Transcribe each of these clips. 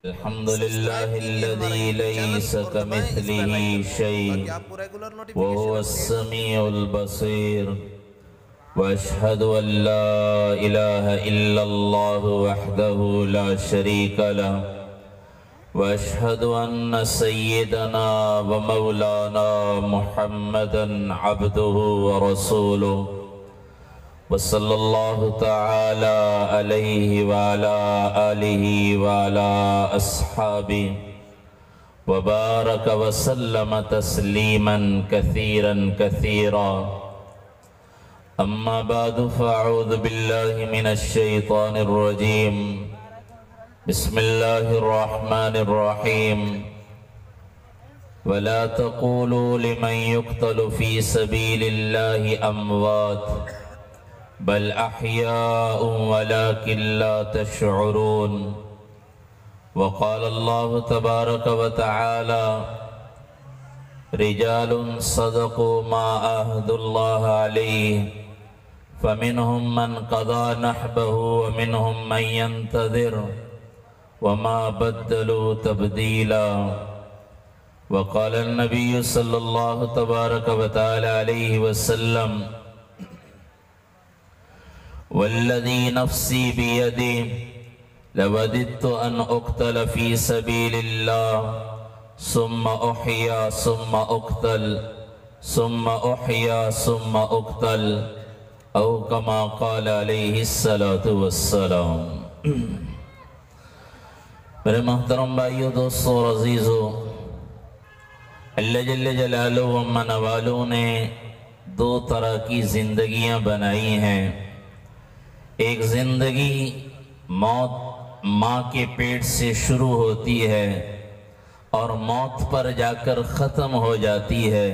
الحمد لله الذي ليس كمثله شيء وهو السميع البصير وأشهد أن لا إله إلا الله وحده لا شريك له وأشهد أن سيدنا ومولانا محمدا عبده ورسوله وصلى الله تعالى عليه وعلى آله وعلى أصحابه وبارك وسلم تسليما كثيرا كثيرا أما بعد فأعوذ بالله من الشيطان الرجيم بسم الله الرحمن الرحيم ولا تقولوا لمن يقتل في سبيل الله أموات بل أحياء ولكن لا تشعرون وقال الله تبارك وتعالى رجال صدقوا ما عاهدوا الله عليه فمنهم من قضى نحبه ومنهم من ينتظر وما بدلوا تبديلا وقال النبي صلى الله تبارك وتعالى عليه وسلم والذي نفسي بيده لوددت أن أقتل في سبيل الله ثم أحيا ثم أقتل ثم أحيا ثم أقتل أو كما قال عليه الصلاة والسلام۔ میرے محترم بھائیو، دوستو اور عزیزو، اللہ جل جلالہ و منوالوں نے دو طرح کی زندگیاں بنائی ہیں۔ ایک زندگی موت ماں کے پیٹ سے شروع ہوتی ہے اور موت پر جا کر ختم ہو جاتی ہے،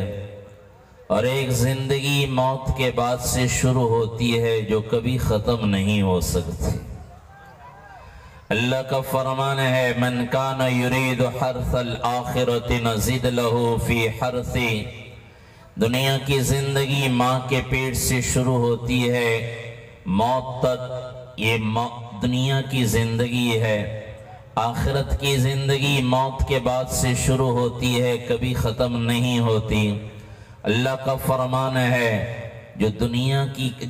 اور ایک زندگی موت کے بعد سے شروع ہوتی ہے جو کبھی ختم نہیں ہو سکتی۔ اللہ کا فرمان ہے من کان یرید حرث الآخرۃ نزد لہ فی حرثہ۔ دنیا کی زندگی ماں کے پیٹ سے شروع ہوتی ہے، موت تک یہ دنیا کی زندگی ہے۔ آخرت کی زندگی موت کے بعد سے شروع ہوتی ہے، کبھی ختم نہیں ہوتی۔ اللہ کا فرمان ہے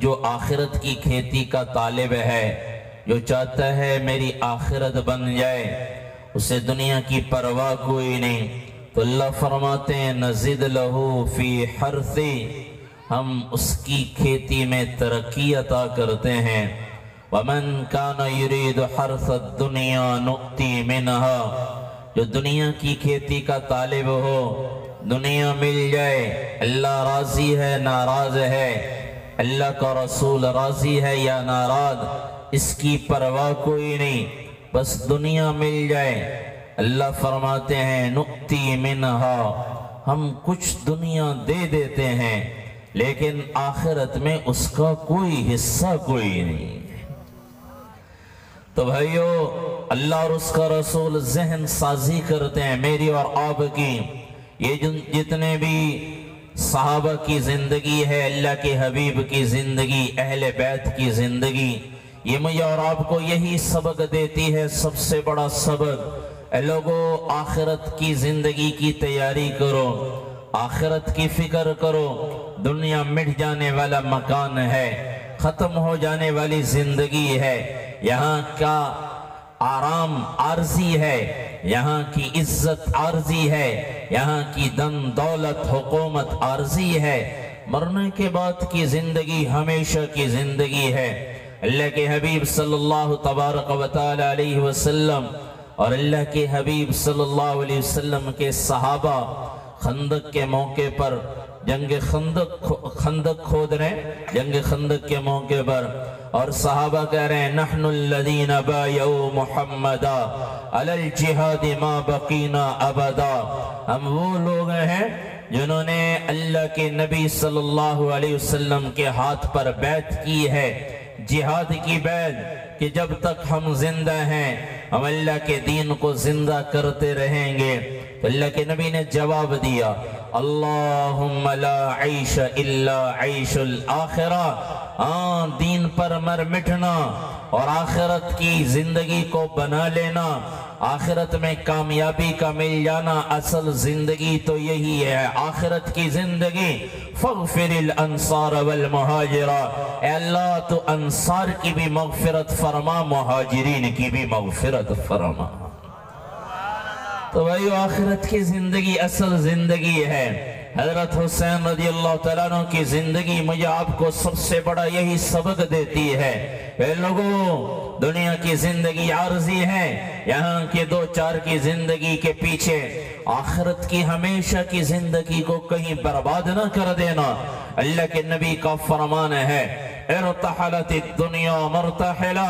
جو آخرت کی کھیتی کا طالب ہے، جو چاہتا ہے میری آخرت بن جائے، اسے دنیا کی پرواہ کوئی نہیں، تو اللہ فرماتے ہیں نزد لہو فی حرثہ، ہم اس کی کھیتی میں ترقی عطا کرتے ہیں۔ وَمَنْ كَانَ يُرِيدُ حَرْثَ الدُّنْيَا نُؤْتِي مِنْهَا، جو دنیا کی کھیتی کا طالب ہو، دنیا مل جائے، اللہ راضی ہے ناراض ہے، اللہ کا رسول راضی ہے یا ناراض، اس کی پرواہ کوئی نہیں، بس دنیا مل جائے۔ اللہ فرماتے ہیں نُؤْتِي مِنْهَا، ہم کچھ دنیا دے دیتے ہیں لیکن آخرت میں اس کا کوئی حصہ کوئی نہیں۔ تو بھائیو، اللہ اور اس کا رسول ذہن سازی کرتے ہیں میری اور آپ کی۔ یہ جتنے بھی صحابہ کی زندگی ہے، اللہ کے حبیب کی زندگی، اہل بیت کی زندگی، یہ مجھے اور آپ کو یہی سبق دیتی ہے، سب سے بڑا سبق۔ اے لوگو، آخرت کی زندگی کی تیاری کرو، آخرت کی فکر کرو۔ دنیا مٹ جانے والا مکان ہے، ختم ہو جانے والی زندگی ہے، یہاں کا آرام عارضی ہے، یہاں کی عزت عارضی ہے، یہاں کی دن دولت حکومت عارضی ہے، مرنے کے بعد کی زندگی ہمیشہ کی زندگی ہے۔ اللہ کے حبیب صلی اللہ تبارک و تعالی علیہ وسلم اور اللہ کے حبیب صلی اللہ علیہ وسلم کے صحابہ خندق کے موقع پر جنگ خندق کھود رہے، جنگ خندق کے موقع پر، اور صحابہ کہہ رہے ہیں نحن الذین بایعوا محمدا علی الجہاد ما بقینا ابدا، ہم وہ لوگ ہیں جنہوں نے اللہ کے نبی صلی اللہ علیہ وسلم کے ہاتھ پر بیعت کی ہے، جہاد کی بیعت، کہ جب تک ہم زندہ ہیں ہم اللہ کے دین کو زندہ کرتے رہیں گے۔ تو اللہ کے نبی نے جواب دیا اللہم لا عیش الا عیش الآخرہ، دین پر مر مٹنا اور آخرت کی زندگی کو بنا لینا، آخرت میں کامیابی کا مل جانا، اصل زندگی تو یہی ہے، آخرت کی زندگی۔ فاغفر الانصار والمہاجرہ، اے اللہ تو انصار کی بھی مغفرت فرما، مہاجرین کی بھی مغفرت فرما۔ تو بھائیو آخرت کی زندگی اصل زندگی ہے۔ حضرت حسین رضی اللہ تعالیٰ عنہ کی زندگی مجھے آپ کو سب سے بڑا یہی سبق دیتی ہے۔ اے لوگوں، دنیا کی زندگی عارضی ہے، یہاں کے دو چار کی زندگی کے پیچھے آخرت کی ہمیشہ کی زندگی کو کہیں برباد نہ کر دینا۔ اللہ کے نبی کا فرمان ہے، ارتحلت الدنیا مرتحلہ،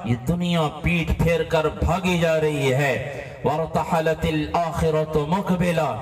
یہ دنیا پیٹ پھیر کر بھاگی جا رہی ہے، وارتحلت الآخرت مقبلہ،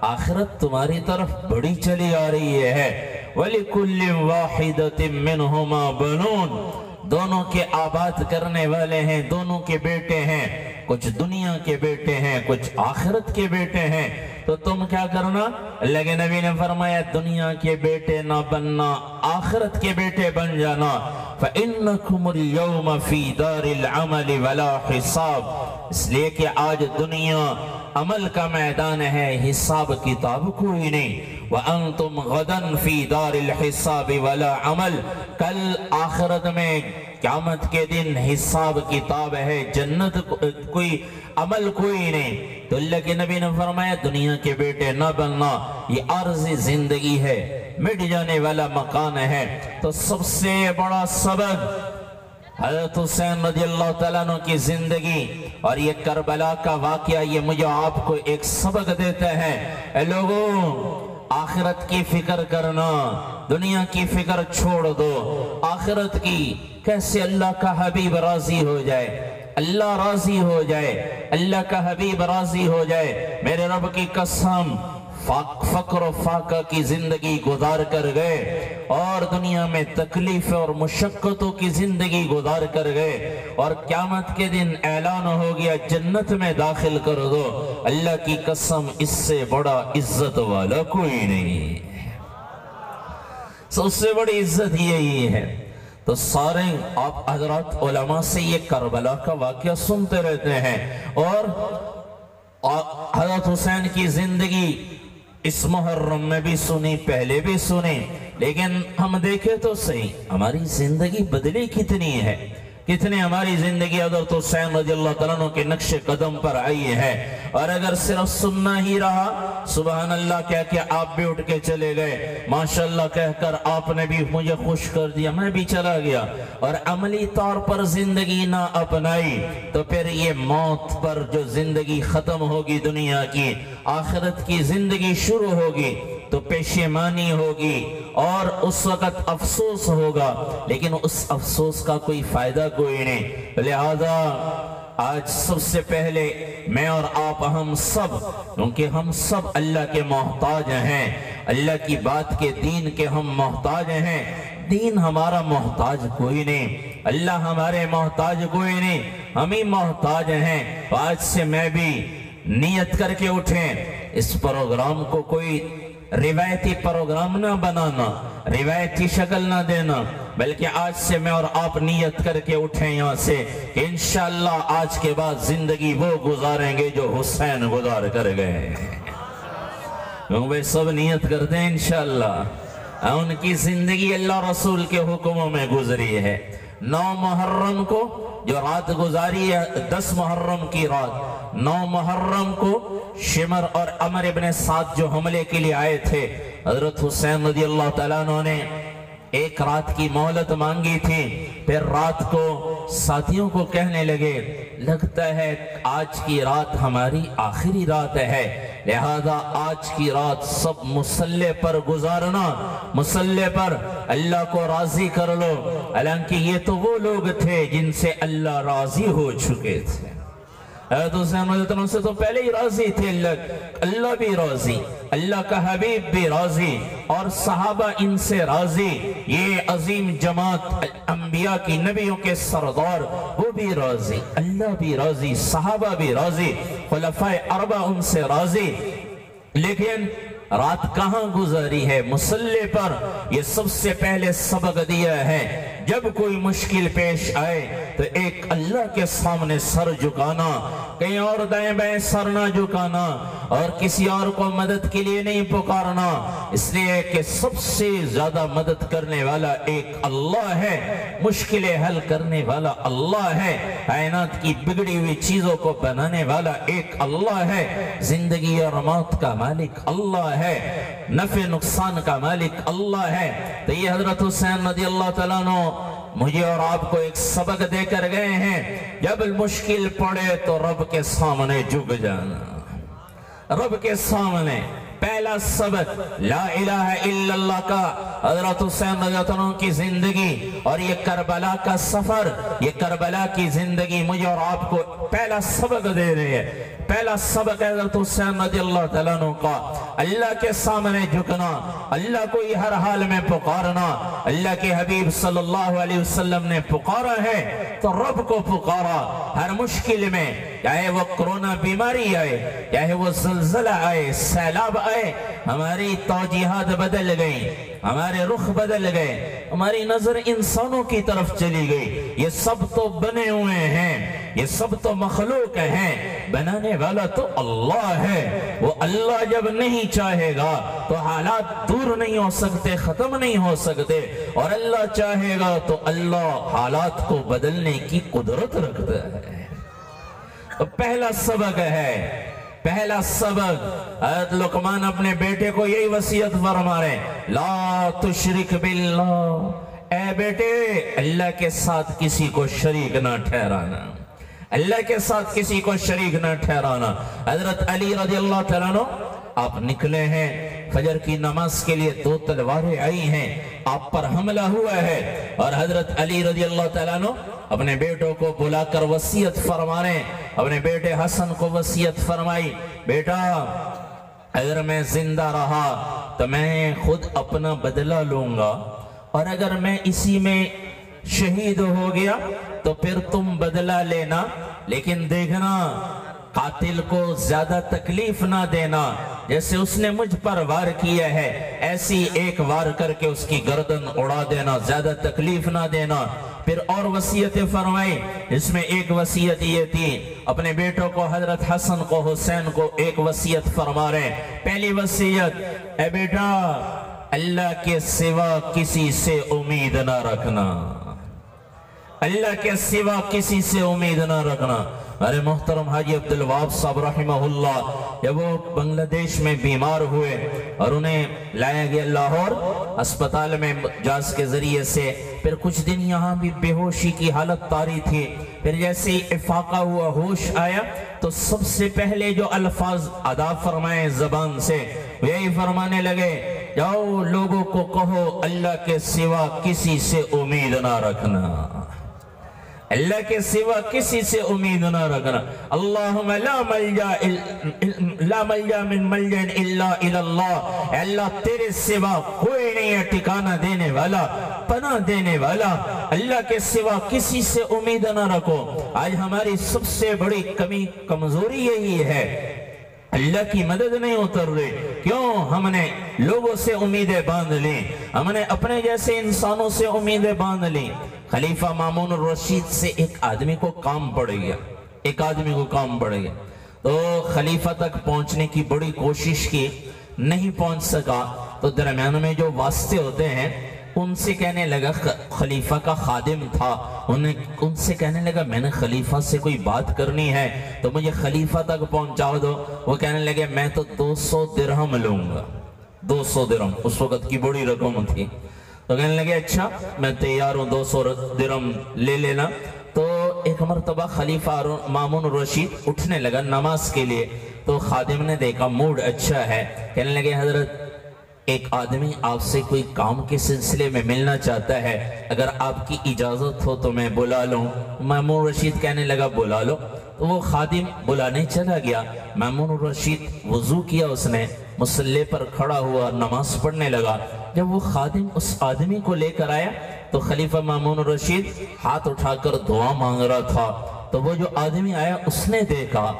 آخرت تمہاری طرف بڑی چلی آ رہی ہے۔ وَلِكُلِّ وَاحِدَةٍ مِّنْهُمَا بَنُونَ، دونوں کے آباد کرنے والے ہیں، دونوں کے بیٹے ہیں، کچھ دنیا کے بیٹے ہیں، کچھ آخرت کے بیٹے ہیں۔ تو تم کیا کرنا؟ اللہ کے نبی نے فرمایا دنیا کے بیٹے نہ بننا، آخرت کے بیٹے بن جانا۔ فَإِنَّكُمُ الْيَوْمَ فِي دَارِ الْعَمَلِ وَلَا حِسَابِ، اس لیے کہ آج دنیا عمل کا میدان ہے، حساب کتاب کوئی نہیں۔ وَأَنْتُمْ غَدًا فِي دَارِ الْحِسَابِ وَلَا عَمَلِ، کل آخرت میں قیامت کے دن حساب کتاب ہے، جنت کوئی عمل کوئی نہیں۔ تو اللہ کے نبی نے فرمایا دنیا کے بیٹے نہ بننا، یہ عارضی زندگی ہے، مٹ جانے والا مکان ہے۔ تو سب سے بڑا سبق حضرت حسین رضی اللہ تعالیٰ عنہ کی زندگی اور یہ کربلا کا واقعہ، یہ مجھے آپ کو ایک سبق دیتا ہے۔ اے لوگوں، آخرت کی فکر کرنا، دنیا کی فکر چھوڑ دو، آخرت کی، کیسے اللہ کا حبیب راضی ہو جائے، اللہ راضی ہو جائے، اللہ کا حبیب راضی ہو جائے۔ میرے رب کی قسم، فقر و فاقہ کی زندگی گزار کر گئے اور دنیا میں تکلیف اور مشقتوں کی زندگی گزار کر گئے، اور قیامت کے دن اعلان ہو گیا جنت میں داخل کر دو۔ اللہ کی قسم، اس سے بڑا عزت والا کوئی نہیں، سب سے بڑی عزت یہی ہے۔ تو سارے آپ حضرات علماء سے یہ کربلا کا واقعہ سنتے رہتے ہیں، اور حضرت حسین کی زندگی اس محرم میں بھی سنی، پہلے بھی سنی، لیکن ہم دیکھیں تو صحیح ہماری زندگی بدلی کتنی ہے، کتنے ہماری زندگی حضرت حسین رضی اللہ تعالیٰ عنہ کے نقش قدم پر آئی ہے۔ اور اگر صرف سننا ہی رہا، سبحان اللہ کہہ کے آپ بھی اٹھ کے چلے گئے، ماشاءاللہ کہہ کر آپ نے بھی مجھے خوش کر دیا، میں بھی چلا گیا، اور عملی طور پر زندگی نہ اپنائی، تو پھر یہ موت پر جو زندگی ختم ہوگی دنیا کی، آخرت کی زندگی شروع ہوگی، تو پشیمانی ہوگی اور اس وقت افسوس ہوگا، لیکن اس افسوس کا کوئی فائدہ کوئی نہیں۔ لہذا آج سب سے پہلے میں اور آپ، ہم سب، کیونکہ ہم سب اللہ کے محتاج ہیں، اللہ کی بات کے، دین کے ہم محتاج ہیں۔ دین ہمارا محتاج کوئی نہیں، اللہ ہمارے محتاج کوئی نہیں، ہم ہی محتاج ہیں۔ آج سے میں بھی نیت کر کے اٹھیں، اس پروگرام کو کوئی روایتی پروگرام نہ بنانا، روایتی شکل نہ دینا، بلکہ آج سے میں اور آپ نیت کر کے اٹھیں یہاں سے کہ انشاءاللہ آج کے بعد زندگی وہ گزاریں گے جو حسین گزار کر گئے۔ کیونکہ سب نیت کرتے ہیں انشاءاللہ، ان کی زندگی اللہ رسول کے حکموں میں گزری ہے۔ 9 محرم کو جو رات گزاری ہے، 10 محرم کی رات، 9 محرم کو شمر اور عمر ابن سعد جو حملے کے لیے آئے تھے، حضرت حسین رضی اللہ تعالیٰ عنہ نے ایک رات کی مہلت مانگی تھی، پھر رات کو ساتھیوں کو کہنے لگے لگتا ہے آج کی رات ہماری آخری رات ہے، لہذا آج کی رات سب مصلی پر گزارنا، مصلی پر اللہ کو راضی کر لو۔ حالانکہ یہ تو وہ لوگ تھے جن سے اللہ راضی ہو چکے تھے، حضرت حسین رضی اللہ عنہ سے تو پہلے ہی راضی تھے، اللہ بھی راضی، اللہ کا حبیب بھی راضی، اور صحابہ ان سے راضی، یہ عظیم جماعت انبیاء کی، نبیوں کے سردار، وہ بھی راضی، اللہ بھی راضی، صحابہ بھی راضی، خلفائے اربعہ ان سے راضی۔ لیکن رات کہاں گزاری ہے مصلی پر، یہ سب سے پہلے سبق دیا ہے جب کوئی مشکل پیش آئے تو ایک اللہ کے سامنے سر جھکانا، کہیں اور دائیں بائیں سر نہ جھکانا، اور کسی اور کو مدد کے لیے نہیں پکارنا، اس لیے کہ سب سے زیادہ مدد کرنے والا ایک اللہ ہے، مشکلیں حل کرنے والا اللہ ہے، کائنات کی بگڑی ہوئی چیزوں کو بنانے والا ایک اللہ ہے، زندگی اور موت کا مالک اللہ ہے، نفع نقصان کا مالک اللہ ہے۔ تو یہ حضرت حسین رضی اللہ تعالیٰ عنہ مجھے اور آپ کو ایک سبق دے کر گئے ہیں، جب مشکل پڑے تو رب کے سامنے جھک جانا، رب کے سامنے۔ پہلا سبق لا الہ الا اللہ کا حضرت حسین رضی اللہ عنہ کی زندگی اور یہ کربلا کا سفر، یہ کربلا کی زندگی مجھے اور آپ کو پہلا سبق دے رہی ہے۔ پہلا سبق حضرت حسین رضی اللہ تعالیٰ عنہ کا اللہ کے سامنے جھکنا، اللہ کو ہی ہر حال میں پکارنا۔ اللہ کے حبیب صلی اللہ علیہ وسلم نے پکارا ہے تو رب کو پکارا، ہر مشکل میں، چاہے وہ کرونا بیماری آئے، چاہے وہ زلزلہ آئے، سیلاب آئے، ہماری توجیہات بدل گئی، ہمارے رخ بدل گئے، ہماری نظر انسانوں کی طرف چلی گئی۔ یہ سب تو بنے ہوئے ہیں، یہ سب تو مخلوق ہیں، بنانے والا تو اللہ ہے۔ وہ اللہ جب نہیں چاہے گا تو حالات دور نہیں ہو سکتے، ختم نہیں ہو سکتے، اور اللہ چاہے گا تو اللہ حالات کو بدلنے کی قدرت رکھتا ہے۔ تو پہلا سبق ہے، پہلا سبق حضرت لقمان اپنے بیٹے کو یہی وصیت فرما رہے ہیں، لا تشرک باللہ، اے بیٹے اللہ کے ساتھ کسی کو شریک نہ ٹھہرانا، اللہ کے ساتھ کسی کو شریک نہ ٹھہرانا۔ حضرت علی رضی اللہ تعالیٰ عنہ آپ نکلے ہیں فجر کی نماز کے لیے، 2 تلواریں آئی ہیں، آپ پر حملہ ہوا ہے، اور حضرت علی رضی اللہ تعالیٰ عنہ اپنے بیٹوں کو بلا کر وصیت فرما رہے ہیں۔ اپنے بیٹے حسن کو وصیت فرمائی، بیٹا اگر میں زندہ رہا تو میں خود اپنا بدلہ لوں گا، اور اگر میں اسی میں شہید ہو گیا تو پھر تم بدلہ لینا، لیکن دیکھنا قاتل کو زیادہ تکلیف نہ دینا، جیسے اس نے مجھ پر وار کیا ہے ایسی ایک وار کر کے اس کی گردن اڑا دینا، زیادہ تکلیف نہ دینا۔ پھر اور وصیتیں فرمائی، اس میں ایک وصیت یہ تھی، اپنے بیٹوں کو حضرت حسن کو حسین کو ایک وصیت فرما رہے ہیں۔ پہلی وصیت، اے بیٹا اللہ کے سوا کسی سے امید نہ رکھنا، اللہ کے سوا کسی سے امید نہ رکھنا۔ ارے محترم حاجی عبدالوہاب صاحب رحمہ اللہ جب وہ بنگلہ دیش میں بیمار ہوئے اور انہیں لایا گیا لاہور اسپتال میں جہاز کے ذریعے سے، پھر کچھ دن یہاں بھی بے ہوشی کی حالت طاری تھی، پھر جیسے ہی افاقہ ہوا، ہوش آیا، تو سب سے پہلے جو الفاظ ادا فرمائے زبان سے یہی فرمانے لگے، جاؤ لوگوں کو کہو اللہ کے سوا کسی سے امید نہ رکھنا، اللہ کے سوا کسی سے امید نہ رکھنا۔ اللہم لا ملجا من ملجن الا الاللہ، اے اللہ تیرے سوا کوئی نہیں ہے ٹھکانہ دینے والا، پناہ دینے والا، اللہ کے سوا کسی سے امید نہ رکھو۔ آج ہماری سب سے بڑی کمی کمزوری یہی ہے، اللہ کی مدد نہیں اتر رہی۔ کیوں؟ ہم نے لوگوں سے امیدیں باندھ لی، ہم نے اپنے جیسے انسانوں سے امیدیں باندھ لی۔ خلیفہ مامون الرشید سے ایک آدمی کو کام پڑ گیا، ایک آدمی کو کام پڑ گیا، تو خلیفہ تک پہنچنے کی بڑی کوشش کی، نہیں پہنچ سکا، تو درمیان میں جو واسطے ہوتے ہیں ان سے کہنے لگا، خلیفہ کا خادم تھا، ان سے کہنے لگا میں نے خلیفہ سے کوئی بات کرنی ہے تو مجھے خلیفہ تک پہنچاؤ دو۔ وہ کہنے لگے میں تو 200 درہم لوں گا، 200 درہم اس وقت کی بڑی رقم تھی۔ تو کہنے لگے اچھا میں تیار ہوں، 200 درہم لے لینا۔ تو ایک مرتبہ خلیفہ مامون الرشید اٹھنے لگا نماز کے لیے، تو خادم نے دیکھا موڈ اچھا ہے، کہنے لگے حضرت ایک آدمی آپ سے کوئی کام کے سلسلے میں ملنا چاہتا ہے، اگر آپ کی اجازت ہو تو میں بلا لوں۔ مامون الرشید کہنے لگا بلا لو۔ تو وہ خادم بلانے چلا گیا، مامون الرشید وضو کیا، اس نے مصلی پر کھڑا ہوا نماز پڑھنے لگا۔ جب وہ خادم اس آدمی کو لے کر آیا تو خلیفہ مامون الرشید ہاتھ اٹھا کر دعا مانگ رہا تھا، تو وہ جو آدمی آیا اس نے دیکھا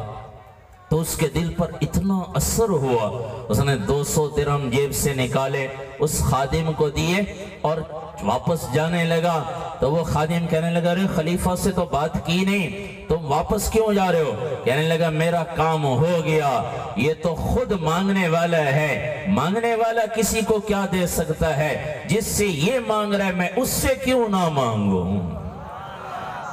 تو اس کے دل پر اتنا اثر ہوا، اس نے 200 درہم جیب سے نکالے، اس خادم کو دیے اور واپس جانے لگا۔ تو وہ خادم کہنے لگا ارے خلیفہ سے تو بات کی نہیں، تم واپس کیوں جا رہے ہو؟ کہنے لگا میرا کام ہو گیا، یہ تو خود مانگنے والا ہے، مانگنے والا کسی کو کیا دے سکتا ہے، جس سے یہ مانگ رہا ہے میں اس سے کیوں نہ مانگوں؟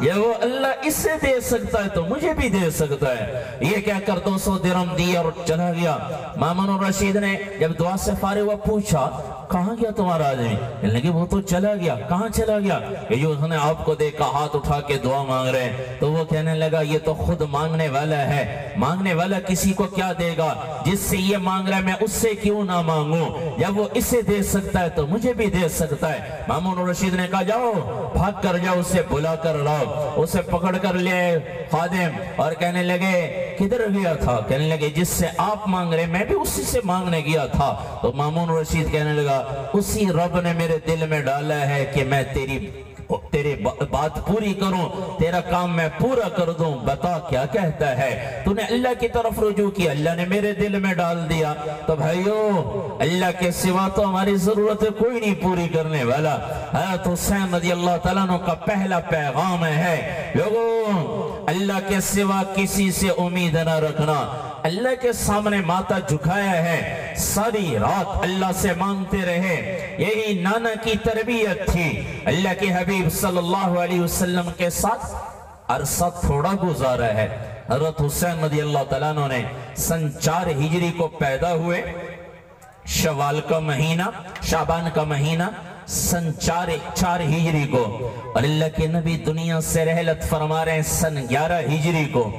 یا وہ اللہ اس سے دے سکتا ہے تو مجھے بھی دے سکتا ہے۔ یہ کہہ کر 200 درہم دی اور چلا گیا۔ مامون الرشید نے جب دعا سے فارغ ہوا پوچھا کہاں گیا تمہارا آدمی؟ کہنے لگے وہ تو چلا گیا۔ کہاں چلا گیا؟ کہ جو اس نے آپ کو دیکھا ہاتھ اٹھا کے دعا مانگ رہے ہیں۔ تو وہ کہنے لگا یہ تو خود مانگنے والا ہے، مانگنے والا کسی کو کیا دے گا، جس سے یہ مانگ رہا ہے میں اس سے کیوں نہ مانگوں، یا وہ اسے دے سکتا ہے تو مجھے بھی دے سکتا ہے۔ مامون الرشید نے کہا جاؤ بھاگ کر جاؤ اسے بلا کر لاؤ۔ اسے پکڑ کر لے خادم اور کہنے لگے کدھر گیا تھا؟ کہنے لگے جس سے آپ مانگ رہے میں بھی اسی سے مانگنے گیا تھا۔ تو مامون رشید کہنے لگا اسی رب نے میرے دل میں ڈالا ہے کہ میں تیری بات پوری کروں، تیرا کام میں پورا کر دوں، بتا کیا کہتا ہے؟ تو نے اللہ کی طرف رجوع کیا، اللہ نے میرے دل میں ڈال دیا۔ تو بھائیو اللہ کے سوا تو ہماری ضرورت کوئی نہیں پوری کرنے والا۔ حضرت حسین رضی اللہ تعالیٰ عنہ کا پہلا پیغام ہے لوگوں اللہ کے سوا کسی سے امید نہ رکھنا۔ اللہ کے سامنے ماتھا جھکایا ہے، ساری رات اللہ سے مانگتے رہے، یہی نانا کی تربیت تھی۔ اللہ کے حبیب صلی اللہ علیہ وسلم کے ساتھ عرصہ تھوڑا گزارا ہے۔ حضرت حسین رضی اللہ تعالیٰ عنہ نے سن 4 ہجری کو پیدا ہوئے، شوال کا مہینہ، شعبان کا مہینہ، سن 4 ہجری کو، اور اللہ کے نبی دنیا سے رحلت فرما رہے ہیں سن 11 ہجری کو۔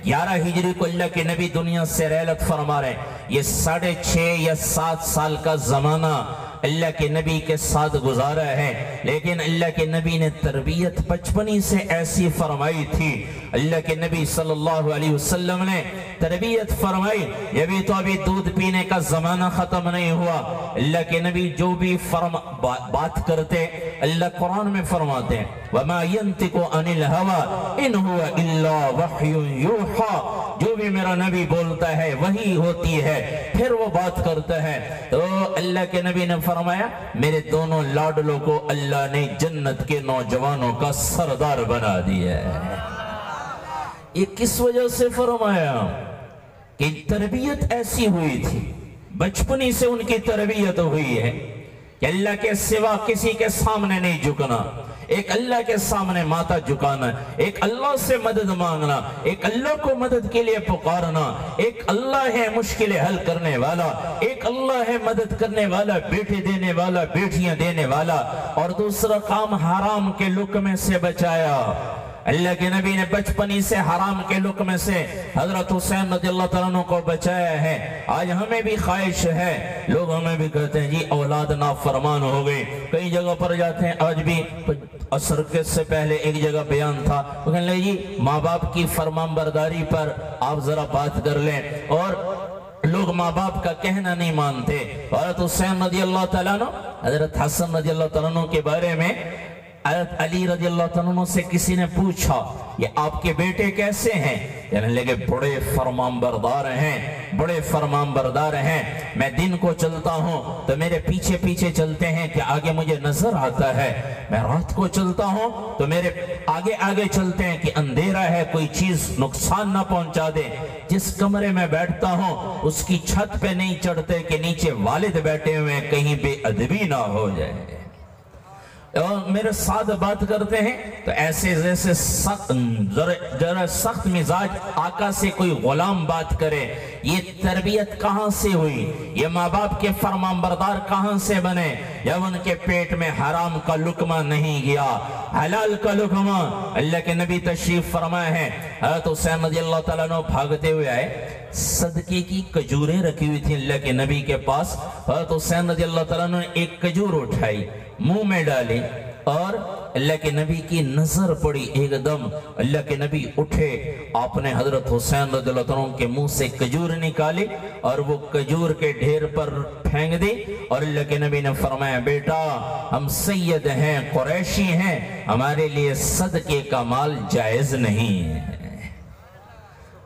11 ہجری کو اللہ کے نبی دنیا سے رحلت فرما رہے ہیں۔ یہ 6.5 یا 7 سال کا زمانہ اللہ کے نبی کے ساتھ گزارا ہے، لیکن اللہ کے نبی نے تربیت بچپنی سے ایسی فرمائی تھی۔ اللہ کے نبی صلی اللہ علیہ وسلم نے تربیت فرمائی، یہ بھی تو ابھی دودھ پینے کا زمانہ ختم نہیں ہوا۔ اللہ کے نبی جو بھی بات کرتے اللہ قرآن میں فرماتے ہیں وَمَا يَنْتِقُ عَنِ الْهَوَىٰ إِنْ هُوَ إِلَّا وَحْيٌ يُوحَىٰ، جو بھی میرا نبی بولتا ہے وہی ہوتی ہے، پھر وہ بات کرتا ہے۔ تو اللہ کے نبی نے فرمایا میرے دونوں لاڈلوں کو اللہ نے جنت کے نوجوانوں کا سردار بنا دیا ہے۔ یہ کس وجہ سے فرمایا؟ کہ تربیت ایسی ہوئی تھی، بچپنی سے ان کی تربیت ہوئی ہے کہ اللہ کے سوا کسی کے سامنے نہیں جھکنا، ایک اللہ کے سامنے ماتھا جھکانا، ایک اللہ سے مدد مانگنا، ایک اللہ کو مدد کے لیے پکارنا، ایک اللہ ہے مشکل حل کرنے والا، ایک اللہ ہے مدد کرنے والا، بیٹے دینے والا، بیٹیاں دینے والا، اور دوسرا کام حرام کے لقمے سے بچایا۔ اللہ کے نبی نے بچپنی سے حرام کے لقمے سے حضرت حسین رضی اللہ تعالیٰ عنہ کو بچایا ہے۔ آج ہمیں بھی خواہش ہے، لوگ ہمیں بھی کہتے ہیں جی اولاد نافرمان ہو گئی، کئی جگہ پر جاتے ہیں، آج بھی عصر سے پہلے ایک جگہ بیان تھا، وہ کہنے لگے جی ماں باپ کی فرمان برداری پر آپ ذرا بات کر لیں، اور لوگ ماں باپ کا کہنا نہیں مانتے۔ حضرت حسین رضی اللہ تعالیٰ عنہ، حضرت حسن رضی اللہ تعالیٰ عنہ کے بارے میں حضرت علی رضی اللہ تعالیٰ عنہ سے کسی نے پوچھا یہ آپ کے بیٹے کیسے ہیں؟ کہنے لگے بڑے فرمان بردار ہیں، بڑے فرمان بردار ہیں، میں دن کو چلتا ہوں تو میرے پیچھے پیچھے چلتے ہیں کہ آگے مجھے نظر آتا ہے، میں رات کو چلتا ہوں تو میرے آگے آگے چلتے ہیں کہ اندھیرا ہے، کوئی چیز نقصان نہ پہنچا دے، جس کمرے میں بیٹھتا ہوں اس کی چھت پہ نہیں چڑھتے کہ نیچے والد بیٹھے ہوئے کہیں بے ادبی نہ ہو جائے۔ اور میرے ساتھ بات کرتے ہیں تو ایسے جیسے سخت مزاج آقا سے کوئی غلام بات کرے۔ یہ تربیت کہاں سے ہوئی؟ یہ ماں باپ کے فرمان بردار کہاں سے بنے؟ جب ان کے پیٹ میں حرام کا لقمہ نہیں گیا، حلال کا لقمہ۔ اللہ کے نبی تشریف فرمائے ہیں، حضرت حسین رضی اللہ تعالیٰ عنہ بھاگتے ہوئے آئے، صدقے کی کجوریں رکھی ہوئی تھی اللہ کے نبی کے پاس۔ حضرت حسین رضی اللہ تعالیٰ عنہ نے ایک کجور اٹھائی، منہ میں ڈالی، اور اللہ کے نبی کی نظر پڑی، ایک دم اللہ کے نبی اٹھے، آپ نے حضرت حسین رضی اللہ عنہ کے منہ سے کجور نکالی اور وہ کجور کے ڈھیر پر پھینک دی، اور اللہ کے نبی نے فرمایا بیٹا ہم سید ہیں، قریشی ہیں، ہمارے لیے صدقے کا مال جائز نہیں ہے۔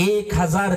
1000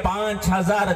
5000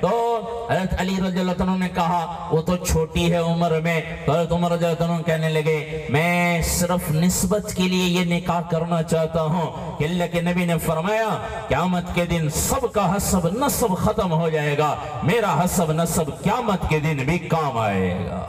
تو حضرت علی رضی اللہ عنہ نے کہا وہ تو چھوٹی ہے عمر میں. تو حضرت عمر رضی اللہ عنہ کہنے لگے میں صرف نسبت کے لیے یہ نکاح کرنا چاہتا ہوں کہ اللہ کے نبی نے فرمایا قیامت کے دن سب کا حسب نسب ختم ہو جائے گا, میرا حسب نسب قیامت کے دن بھی کام آئے گا,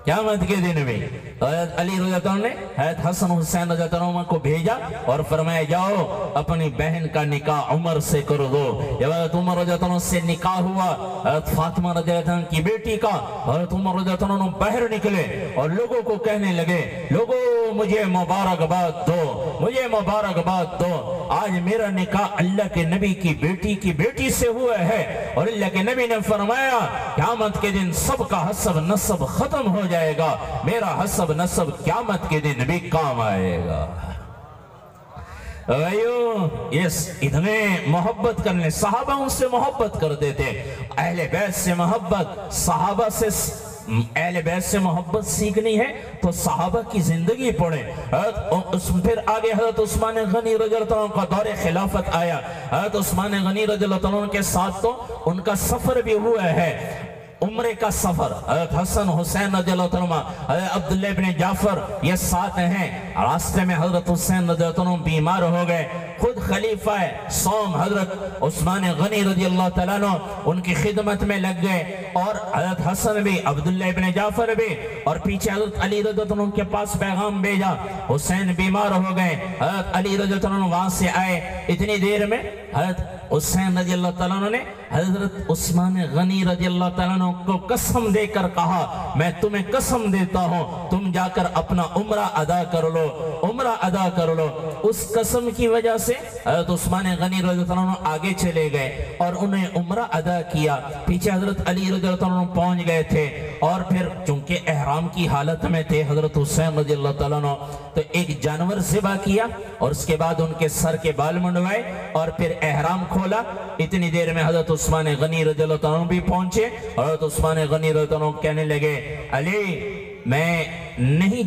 قیامت کے دن میں. تو حضرت علی رضی اللہ عنہ نے حضرت حسن حسین رضی اللہ عنہ کو بھیجا اور فرمایا جاؤ اپنی بہن کا نکاح عمر سے کر دو. جب حضرت عمر رضی اللہ عنہ سے نکاح ہوا حضرت فاطمہ رضی اللہ عنہ کی بیٹی کا, حضرت عمر رضی اللہ عنہ باہر نکلے اور لوگوں کو کہنے لگے لوگوں مجھے مبارکباد دو, مجھے مبارکباد دو, آج میرا نکاح اللہ کے نبی کی بیٹی سے ہوا ہے اور اللہ کے نبی نے فرمایا قیامت کے دن سب کا حسب نسب ختم ہو جائے گا, میرا حسب نسب قیامت کے دن بھی کام آئے گا. اتنے محبت کرنے, صحابہ ان سے محبت کرتے تھے, اہل بیت سے محبت, صحابہ سے اہل بیت سے محبت سیکھنی ہے تو صحابہ کی زندگی پڑھیں. پھر آگے حضرت عثمان غنی رضی اللہ عنہ کا دور خلافت آیا. حضرت عثمان غنی رضی اللہ عنہ کے ساتھ تو ان کا سفر بھی ہوا ہے, عمرے کا سفر. حضرت حسن حسین رضی اللہ عنہ, حضرت عبداللہ ابن جعفر یہ ساتھ ہیں. راستے میں حضرت حسین رضی اللہ عنہ بیمار ہو گئے, خود خلیفہ سوم حضرت عثمان غنی رضی اللہ عنہ ان کی خدمت میں لگ گئے, اور حضرت حسن بھی عبداللہ ابن جعفر بھی, اور پیچھے حضرت علی رضی اللہ عنہ کے پاس پیغام بھیجا حسین بیمار ہو گئے. حضرت علی رضی اللہ عنہ وہاں سے آئے, اتنی دیر میں حضرت حسین رضی اللہ عنہ نے حضرت عثمان غنی رضی اللہ عنہ کو قسم دے کر کہا میں تمہیں قسم دیتا ہوں تم جا کر اپنا عمرہ ادا کر لو, عمرہ ادا کر لو. اس قسم کی وجہ سے حضرت عثمان غنی رضی اللہ عنہ آگے چلے گئے اور انہیں عمرہ ادا کیا. پیچھے حضرت علی رضی اللہ عنہ پہنچ گئے تھے, اور پھر چونکہ احرام کی حالت میں تھے حضرت حسین رضی اللہ عنہ, تو ایک جانور ذبح کیا اور اس کے بعد ان کے سر کے بال منڈوائے اور پھر احرام کھولا. اتنی دیر میں حضرت عثمان غنی رضی اللہ عنہ بھی پہنچے. حضرت عثمان غنی رضی اللہ عنہ کہنے لگے علی میں نہیں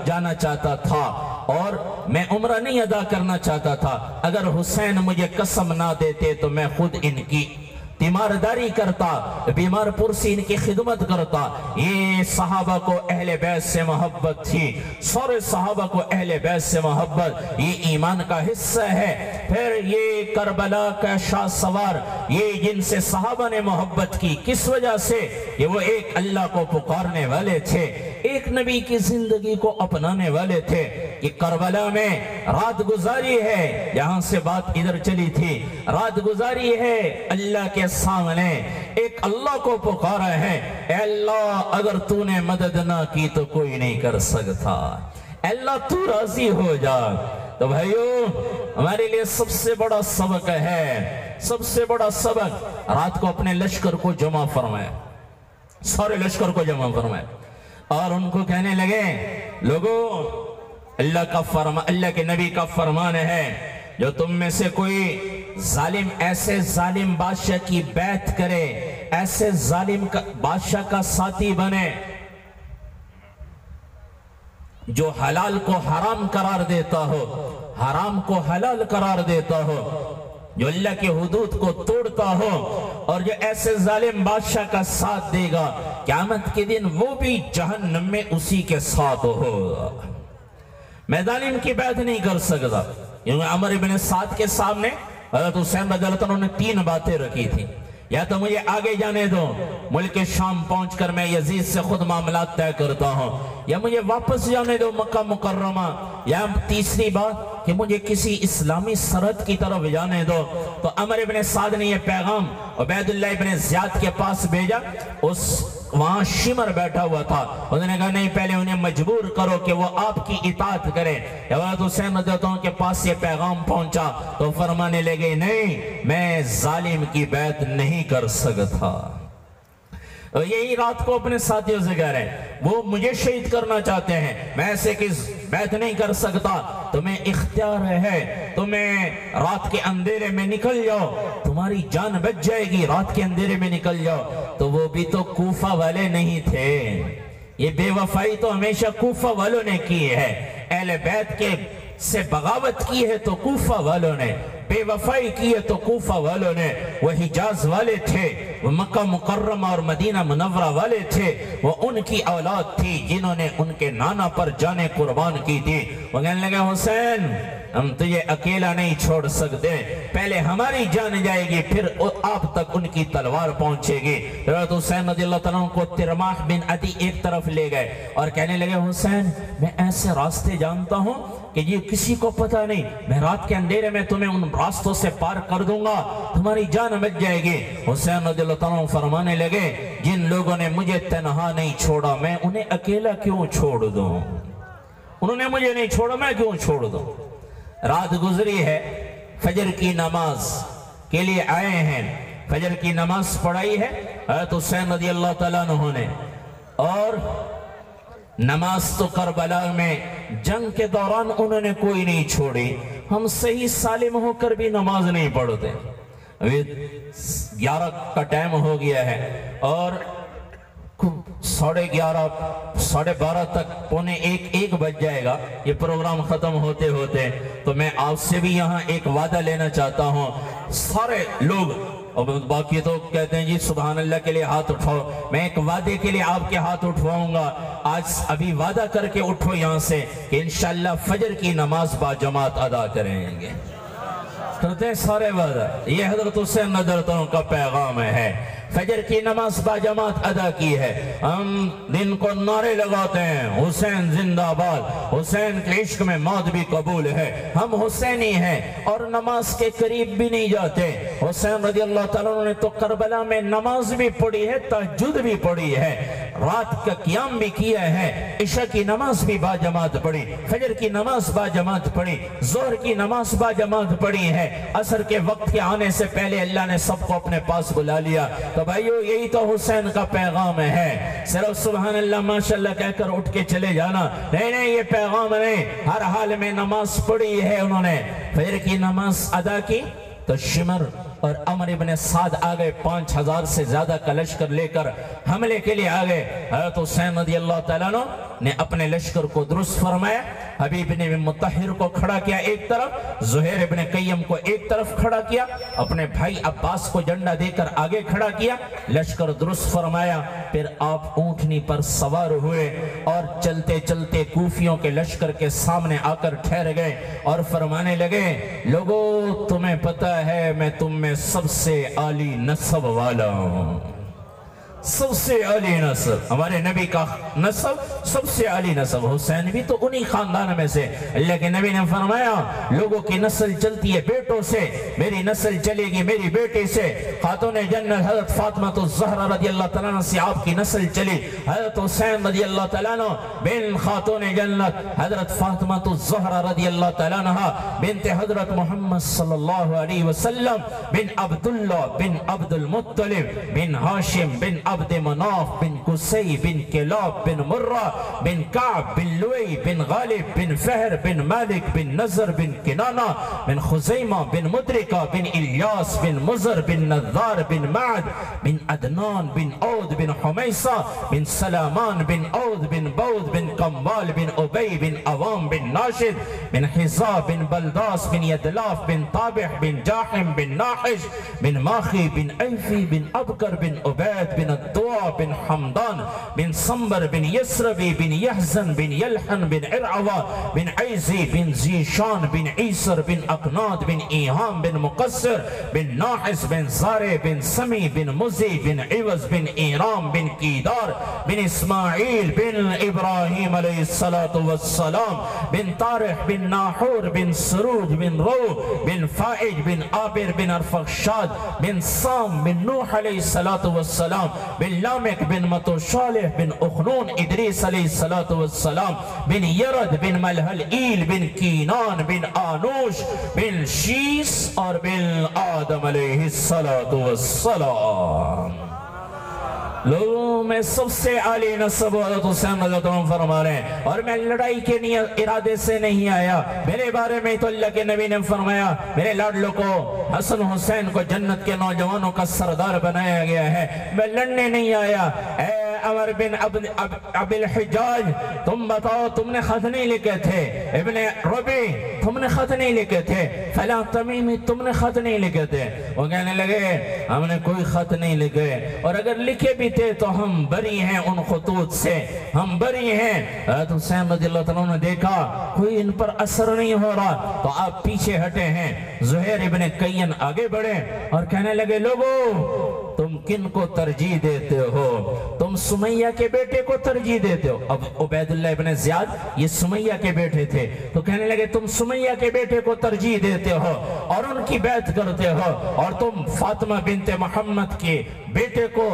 جانا چاہتا تھا اور میں عمرہ نہیں ادا کرنا چاہتا تھا, اگر حسین مجھے قسم نہ دیتے تو میں خود ان کی تیمارداری کرتا, بیمار پرسی ان کی خدمت کرتا. یہ صحابہ کو اہل بیت سے محبت تھی, سارے صحابہ کو اہل بیت سے محبت, یہ ایمان کا حصہ ہے. پھر یہ کربلا کا شاہ سوار, یہ جن سے صحابہ نے محبت کی کس وجہ سے, کہ وہ ایک اللہ کو پکارنے والے تھے, ایک نبی کی زندگی کو اپنانے والے تھے. کہ کربلا میں رات گزاری ہے, یہاں سے بات ادھر چلی تھی, رات گزاری ہے اللہ کے سامنے, ایک اللہ کو پکارا ہے اے اللہ اگر تو نے مدد نہ کی تو کوئی نہیں کر سکتا, اللہ تو راضی ہو جا. تو بھائیو ہمارے لیے سب سے بڑا سبق ہے, سب سے بڑا سبق, رات کو اپنے لشکر کو جمع فرمائے, سارے لشکر کو جمع فرمائے اور ان کو کہنے لگے لوگوں اللہ کے نبی کا فرمان ہے جو تم میں سے کوئی ظالم ایسے ظالم بادشاہ کی بیعت کرے, ایسے ظالم بادشاہ کا ساتھی بنے جو حلال کو حرام قرار دیتا ہو, حرام کو حلال قرار دیتا ہو, جو اللہ کے حدود کو توڑتا ہو, اور جو ایسے ظالم بادشاہ کا ساتھ دے گا قیامت کے دن وہ بھی جہنم میں اسی کے ساتھ ہوگا. میں ظالم کی بیعت نہیں کر سکتا. عمر ابن سعد کے سامنے حضرت حسین رضی اللہ عنہ نے 3 باتیں رکھی تھی, یا تو مجھے آگے جانے دو, ملک شام پہنچ کر میں یزید سے خود معاملات طے کرتا ہوں, یا مجھے واپس جانے دو مکہ مکرمہ, یا تیسری بات کہ مجھے کسی اسلامی سرحد کی طرف جانے دو. تو عمر ابن سعد نے یہ پیغام عبید اللہ ابن زیاد کے پاس بھیجا. وہاں شمر بیٹھا ہوا تھا, انہوں نے کہا نہیں پہلے انہیں مجبور کرو کہ وہ آپ کی اطاعت کریں. حضرت حسین رضی اللہ عنہ کے پاس یہ پیغام پہنچا تو فرمانے لگے نہیں میں ظالم کی بیعت نہیں کر سکتا. یہی رات کو اپنے ساتھیوں سے کہہ رہے ہیں وہ مجھے شہید کرنا چاہتے ہیں, میں ایسے کس بیعت نہیں کر سکتا. تمہیں اختیار ہے, تمہیں رات کے اندھیرے میں نکل جاؤ, تمہاری جان بچ جائے گی, رات کے اندھیرے میں نکل جاؤ. تو وہ بھی تو کوفہ والے نہیں تھے, یہ بے وفائی تو ہمیشہ کوفہ والوں نے کی ہے. اہل بیت کے سے بغاوت کی ہے تو کوفہ والوں نے، بے وفائی کی ہے تو کوفہ والوں نے، وہ حجاز والے تھے، وہ مکہ مکرمہ اور مدینہ منورہ والے تھے، وہ ان کی اولاد تھی جنہوں نے ان کے نانا پر جانیں قربان کی تھی۔ وہ کہنے لگے حسین ہم تجھے اکیلا نہیں چھوڑ سکتے، پہلے ہماری جان جائے گی پھر آپ تک ان کی تلوار پہنچے گی۔ حضرت حسین رضی اللہ تعالیٰ کو ترماح بن عدی ایک طرف لے گئے اور کہنے لگے حسین میں ایسے راستے جانتا ہوں کہ یہ کسی کو پتہ نہیں، میں رات کے اندھیرے میں تمہیں ان راستوں سے پار کر دوں گا، تمہاری جان بچ جائے گی۔ حسین رضی اللہ تعالیٰ فرمانے لگے جن لوگوں نے مجھے تنہا نہیں چھوڑا میں انہیں اکیلا کیوں چھوڑ دوں، انہوں نے مجھے نہیں چھوڑا میں کیوں چھوڑ دوں۔ رات گزری ہے، فجر کی نماز کے لیے آئے ہیں، فجر کی نماز پڑھائی ہے حضرت حسین رضی اللہ تعالیٰ عنہ نے، اور نماز تو کربلا میں جنگ کے دوران انہوں نے کوئی نہیں چھوڑی، ہم صحیح سالم ہو کر بھی نماز نہیں پڑھتے۔ ابھی 11 کا ٹائم ہو گیا ہے اور 11:30 12:30 تک پونے ایک بج جائے گا یہ پروگرام ختم ہوتے ہوتے، تو میں آپ سے بھی یہاں ایک وعدہ لینا چاہتا ہوں، سارے لوگ، اور باقی تو کہتے ہیں جی سبحان اللہ کے لیے ہاتھ اٹھاؤ، میں ایک وعدے کے لیے آپ کے ہاتھ اٹھواؤں گا، آج ابھی وعدہ کر کے اٹھو یہاں سے کہ انشاءاللہ فجر کی نماز با جماعت ادا کریں گے، کرتے ہیں سارے وعدہ۔ یہ حضرت حسین رضی اللہ عنہ کا پیغام ہے، فجر کی نماز با جماعت ادا کی ہے، ہم دن کو نعرے لگاتے ہیں حسین زندہ باد، حسین کے عشق میں موت بھی قبول ہے، ہم حسینی ہیں اور نماز کے قریب بھی نہیں جاتے۔ حسین رضی اللہ تعالیٰ نے تو کربلا میں نماز بھی پڑھی ہے، تہجد بھی پڑھی ہے، رات کا قیام بھی کیا ہے، عشاء کی نماز بھی با جماعت پڑھی، فجر کی نماز با جماعت پڑھی، ظہر کی نماز با جماعت پڑھی ہے، عصر کے وقت کے آنے سے پہلے اللہ نے سب کو اپنے پاس بلا لیا۔ تو بھائیو یہی تو حسین کا پیغام ہے، صرف سبحان اللہ ماشاءاللہ کہہ کر اٹھ کے چلے جانا نہیں، یہ پیغام نہیں، ہر حال میں نماز پڑھی ہے انہوں نے، فجر کی نماز ادا کی تو شمر اور عمر ابن سعد آگئے، 5000 سے زیادہ کا لشکر لے کر حملے کے لیے آگئے۔ حضرت حسین رضی اللہ تعالیٰ عنہ نے اپنے لشکر کو درست فرمایا، حبیب بن مطہر کو کھڑا کیا ایک طرف، زہیر ابن قیم کو ایک طرف کھڑا کیا، اپنے بھائی عباس کو جھنڈا دے کر آگے کھڑا کیا، لشکر درست فرمایا، پھر آپ اونٹنی پر سوار ہوئے اور چلتے چلتے کوفیوں کے لشکر کے سامنے آ کر ٹھہر گئے اور فرمانے لگے لوگو تمہیں پتہ ہے میں تم میں سب سے عالی نسب والا ہوں، سب سے عالی نسب، ہمارے نبی کا نسب سب سے عالی نسب، حسین بھی تو انہی خاندان میں سے، اللہ کے نبی نے فرمایا لوگوں کی نسل چلتی ہے بیٹوں سے، میری نسل چلے گی میری بیٹی سے، خاتون جنت حضرت فاطمہ الزہرا رضی اللہ تعالیٰ عنہ سے آپ کی نسل چلی، حضرت حسین رضی اللہ تعالیٰ عنہ بن خاتون جنت حضرت فاطمہ الزہرا رضی اللہ تعالیٰ عنہ بنت حضرت محمد صلی اللہ علیہ وسلم بن عبداللہ بن عبد المطلب بن ہاشم بن عبد مناف بن قصی بن کلاب بن مرہ بن کعب بن لوئی بن غالب بن فہر بن مالک بن نظر بن کنانہ بن خزیمہ بن مدرکہ بن الیاس بن مزر بن نظار بن معد بن عدنان بن عود بن حمیسہ بن سلامان بن عود بن بود بن کمبال بن عبی بن عوام بن ناشد بن حزا بن بلداس بن یدلاف بن طابح بن جاحم بن ناحش بن ماخی بن عیفی بن ابکر بن عبید بن الدعا بن حمدان بن صنبر بن یسربی بن یحزن بن یلحن بن عرعوہ بن عیزی بن زیشان بن عیسر بن اقناد بن ایہام بن مقصر بن ناحس بن زارے بن سمی بن مزی بن عوض بن ایرام بن کیدار بن اسماعیل بن ابراہیم علیہ السلام بن طارح بن ناحور بن سروج بن رو بن فائج بن عابر بن ارفخشاد بن سام بن نوح علیہ السلام بن لامک بن متوشالح بن اخنون ادریس علیہ السلام بن یرد بن ملحل ایل بن کینان بن آنوش بن شیس اور بن آدم علیہ السلام۔ لوگوں میں سب سے عالی نسب حضرت حسین رضی اللہ عنہ فرما رہے ہیں، اور میں لڑائی کے ارادے سے نہیں آیا، میرے بارے میں تو اللہ کے نبی نے فرمایا میرے لاڈلوں کو حسن حسین کو جنت کے نوجوانوں کا سردار بنایا گیا ہے، میں لڑنے نہیں آیا، اے عمر بن ابی الحجاج تم بتاؤ تم نے خط نہیں لکھے تھے، ابن ربی تم نے خط نہیں لکھے تھے، فلاں تمیمی تم نے خط نہیں لکھے تھے۔ وہ کہنے لگے ہم نے کوئی خط نہیں لکھے، اور اگر لکھے بھی تھے تو ہم بری ہیں ان خطوط سے، ہم بری ہیں۔ حضرت حسین رضی اللہ تعالیٰ نے دیکھا کوئی ان پر اثر نہیں ہو رہا تو آپ پیچھے ہٹے ہیں۔ زہیر ابن قین آگے بڑھے اور کہنے لگے لوگو تم کن کو ترجیح دیتے ہو؟ تم سمیہ کے بیٹے کو ترجیح دیتے ہو۔ اب عبید اللہ ابن زیاد یہ سمیہ کے بیٹے تھے، تو کہنے لگے تم سمیہ کے بیٹے کو ترجیح دیتے ہو اور ان کی بیعت کرتے ہو، اور تم فاطمہ بنت محمد کے بیٹے کو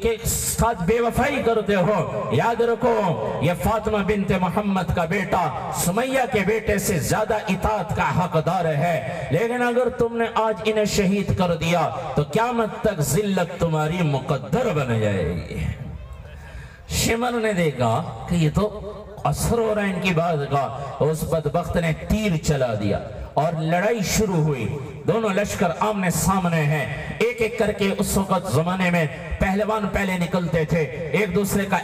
کے ساتھ بے وفائی کرتے ہو۔ یاد رکھو یہ فاطمہ بنت محمد کا بیٹا سمیہ کے بیٹے سے زیادہ اطاعت کا حقدار ہے، لیکن اگر تم نے آج انہیں شہید کر دیا تو قیامت تک ذلت تمہاری مقدر بن جائے گی۔ شمر نے دیکھا کہ یہ تو اثر ہو رہا ہے ان کی بات کا، اس بدبخت نے تیر چلا دیا اور لڑائی شروع ہوئی۔ دونوں لشکر آمنے سامنے ہیں، ایک ایک کر کے اس وقت زمانے میں پہلوان پہلے نکلتے تھے، ایک دوسرے کا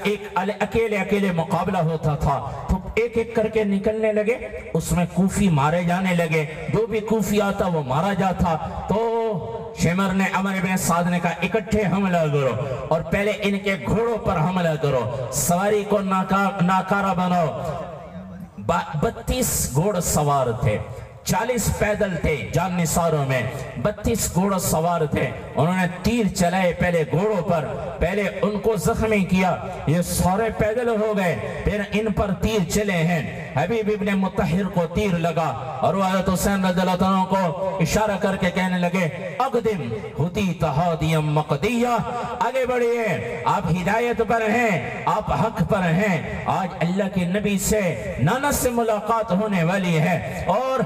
اکیلے مقابلہ ہوتا تھا، تو ایک ایک کر کے نکلنے لگے، اس میں کوفی مارے جانے لگے، جو بھی کوفی آتا وہ مارا جاتا۔ تو شمر نے عمر بن سعد نے کہا اکٹھے حملہ کرو اور پہلے ان کے گھوڑوں پر حملہ کرو، سواری کو ناکارہ بناؤ۔ 32 گھوڑ سوار تھے، 40 پیدل تھے جان نثاروں میں، 32 گھوڑ سوار تھے۔ انہوں نے تیر چلائے پہلے گھوڑوں پر، پہلے ان کو زخمی کیا، یہ سارے پیدل ہو گئے، پھر ان پر تیر چلے ہیں۔ حبیب ابن مطہر کو تیر لگا اور وہ حضرت حسین رضی اللہ عنہ کو اشارہ کر کے کہنے لگے اقدم ہدیت ہادیا مقدیہ، آگے بڑھئے، آپ ہدایت پر ہیں، آپ حق پر ہیں۔ آج اللہ کے نبی سے نانا سے ملاقات ہونے والی ہے اور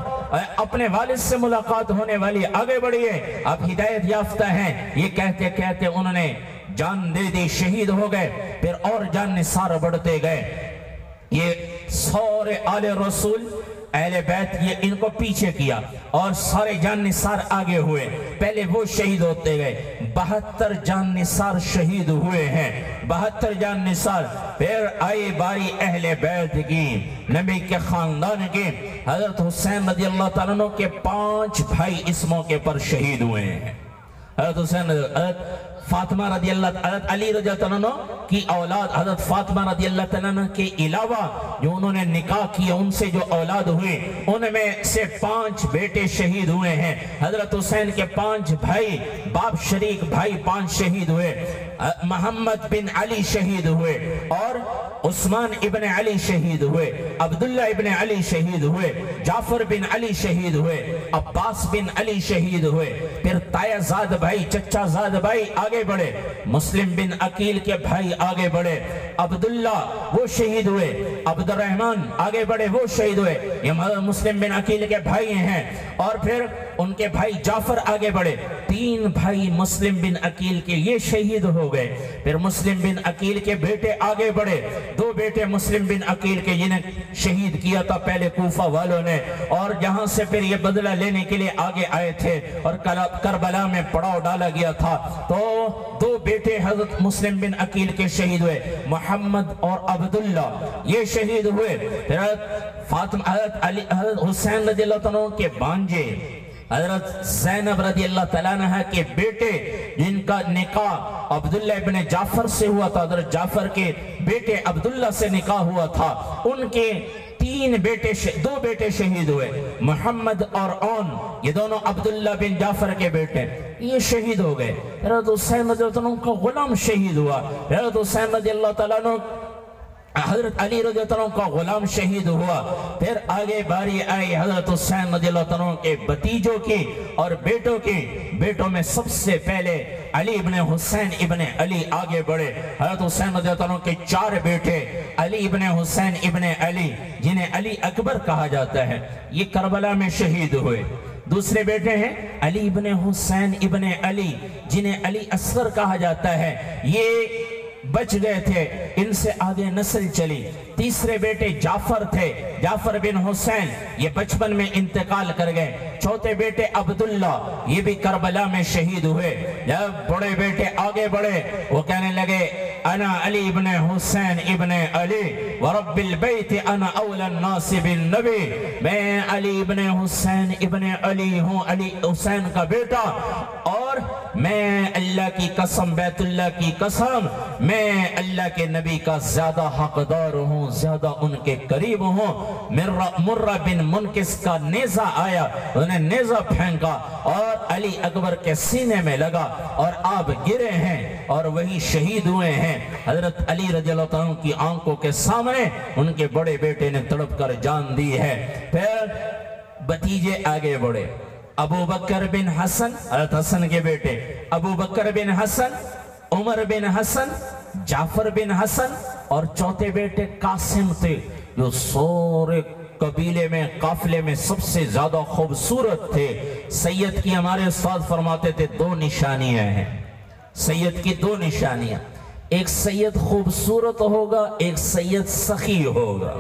اپنے والد سے ملاقات ہونے والی، آگے بڑھئے، آپ ہدایت یافتہ ہیں۔ یہ کہتے کہتے انہوں نے جان دے دی، شہید ہو گئے، پھر اور جان نثار بڑھتے گئے۔ یہ سارے آل رسول اہل بیت یہ ان کو پیچھے کیا اور سارے جان نثار آگے ہوئے، پہلے وہ شہید ہوتے گئے۔ 72 جان نثار شہید ہوئے ہیں، 72 جان نثار۔ پھر آئی باری اہل بیت کی، نبی کے خاندان کی۔ حضرت حسین رضی اللہ تعالیٰ عنہ کے 5 بھائی اس موقع پر شہید ہوئے ہیں۔ حضرت حسین، حضرت فاطمہ رضی اللہ، حضرت علی رضی اللہ عنہ کی اولاد حضرت فاطمہ رضی اللہ عنہ کے علاوہ جو انہوں نے نکاح کیا ان سے جو اولاد ہوئے ان میں سے 5 بیٹے شہید ہوئے ہیں۔ حضرت حسین کے 5 بھائی، باپ شریک بھائی 5 شہید ہوئے۔ محمد بن علی شہید ہوئے اور عثمان ابن علی شہید ہوئے، عبداللہ ابن علی شہید ہوئے، جعفر بن علی شہید ہوئے، عباس بن علی شہید ہوئے۔ پھر تایا زاد بھائی، چچا زاد بھائی آگے بڑھے، مسلم بن عقیل کے بھائی آگے بڑھے، عبداللہ وہ شہید ہوئے، عبد الرحمن آگے بڑھے وہ شہید ہوئے، یہ مسلم بن عقیل کے بھائی ہیں۔ اور پھر ان کے بھائی جعفر آگے بڑھے، 3 بھائی مسلم بن عقیل کے یہ شہید ہو گئے۔ پھر مسلم بن عقیل کے بیٹے آگے بڑھے، 2 بیٹے مسلم بن عقیل کے جنہیں شہید کیا تھا پہلے کوفہ والوں نے، اور جہاں سے پھر یہ بدلہ لینے کے لیے آگے آئے تھے اور کربلا میں پڑاؤ ڈالا گیا تھا، تو 2 بیٹے حضرت مسلم بن عقیل کے شہید ہوئے، محمد اور عبداللہ یہ شہید ہوئے۔ پھر حضرت حسین رضی اللہ عنہ کے بانجے حضرت زینب رضی اللہ تعالیٰ عنہ کے بیٹے جن کا نکاح عبداللہ ابن جعفر سے ہوا تھا، حضرت جعفر کے بیٹے عبداللہ سے نکاح ہوا تھا، ان کے 2 بیٹے شہید ہوئے، محمد اور اون، یہ دونوں عبداللہ بن جعفر کے بیٹے یہ شہید ہو گئے۔ حضرت حسین رضی اللہ عنہ کا غلام شہید ہوا، حضرت حسین رضی اللہ تعالیٰ عنہ حضرت علی رضی اللہ عنہ کا غلام شہید ہوا۔ پھر آگے باری آئی حضرت حسین رضی اللہ عنہ کے بھتیجوں کی اور بیٹوں کی۔ بیٹوں میں سب سے پہلے علی ابن حسین ابن علی آگے بڑھے۔ حضرت حسین رضی اللہ عنہ کے 4 بیٹے علی ابن حسین ابن علی جنہیں علی اکبر کہا جاتا ہے، یہ کربلا میں شہید ہوئے۔ دوسرے بیٹے ہیں علی ابن حسین ابن علی جنہیں علی اصغر کہا جاتا ہے، یہ بچ گئے تھے، ان سے آگے نسل چلی۔ تیسرے بیٹے جعفر تھے، جعفر بن حسین، یہ بچپن میں انتقال کر گئے۔ چوتھے بیٹے عبداللہ، یہ بھی کربلا میں شہید ہوئے۔ جب بڑے بیٹے آگے بڑھے، وہ کہنے لگے انا علی ابن حسین ابن علی ورب البیت انا اول الناس بالنبی، میں علی ابن حسین ابن علی ہوں، علی حسین کا بیٹا، اور میں اللہ کی قسم، بیت اللہ کی قسم، میں اللہ کے نبی کا زیادہ حقدار ہوں، زیادہ ان کے قریب ہوں۔ مرہ بن منکس کا نیزہ آیا، انہیں نیزہ پھینکا اور علی اکبر کے سینے میں لگا اور آپ گرے ہیں اور وہی شہید ہوئے ہیں۔ حضرت علی رضی اللہ عنہ کی آنکھوں کے سامنے ان کے بڑے بیٹے نے تڑپ کر جان دی ہے۔ پھر بھتیجے آگے بڑھے، ابو بکر بن حسن، حضرت حسن کے بیٹے ابو بکر بن حسن، عمر بن حسن، جعفر بن حسن، اور چوتھے بیٹے قاسم تھے، جو سورے قبیلے میں، قافلے میں سب سے زیادہ خوبصورت تھے۔ سید کی ہمارے استاد فرماتے تھے دو نشانیاں ہیں، سید کی دو نشانیاں، ایک سید خوبصورت ہوگا، ایک سید سخی ہوگا۔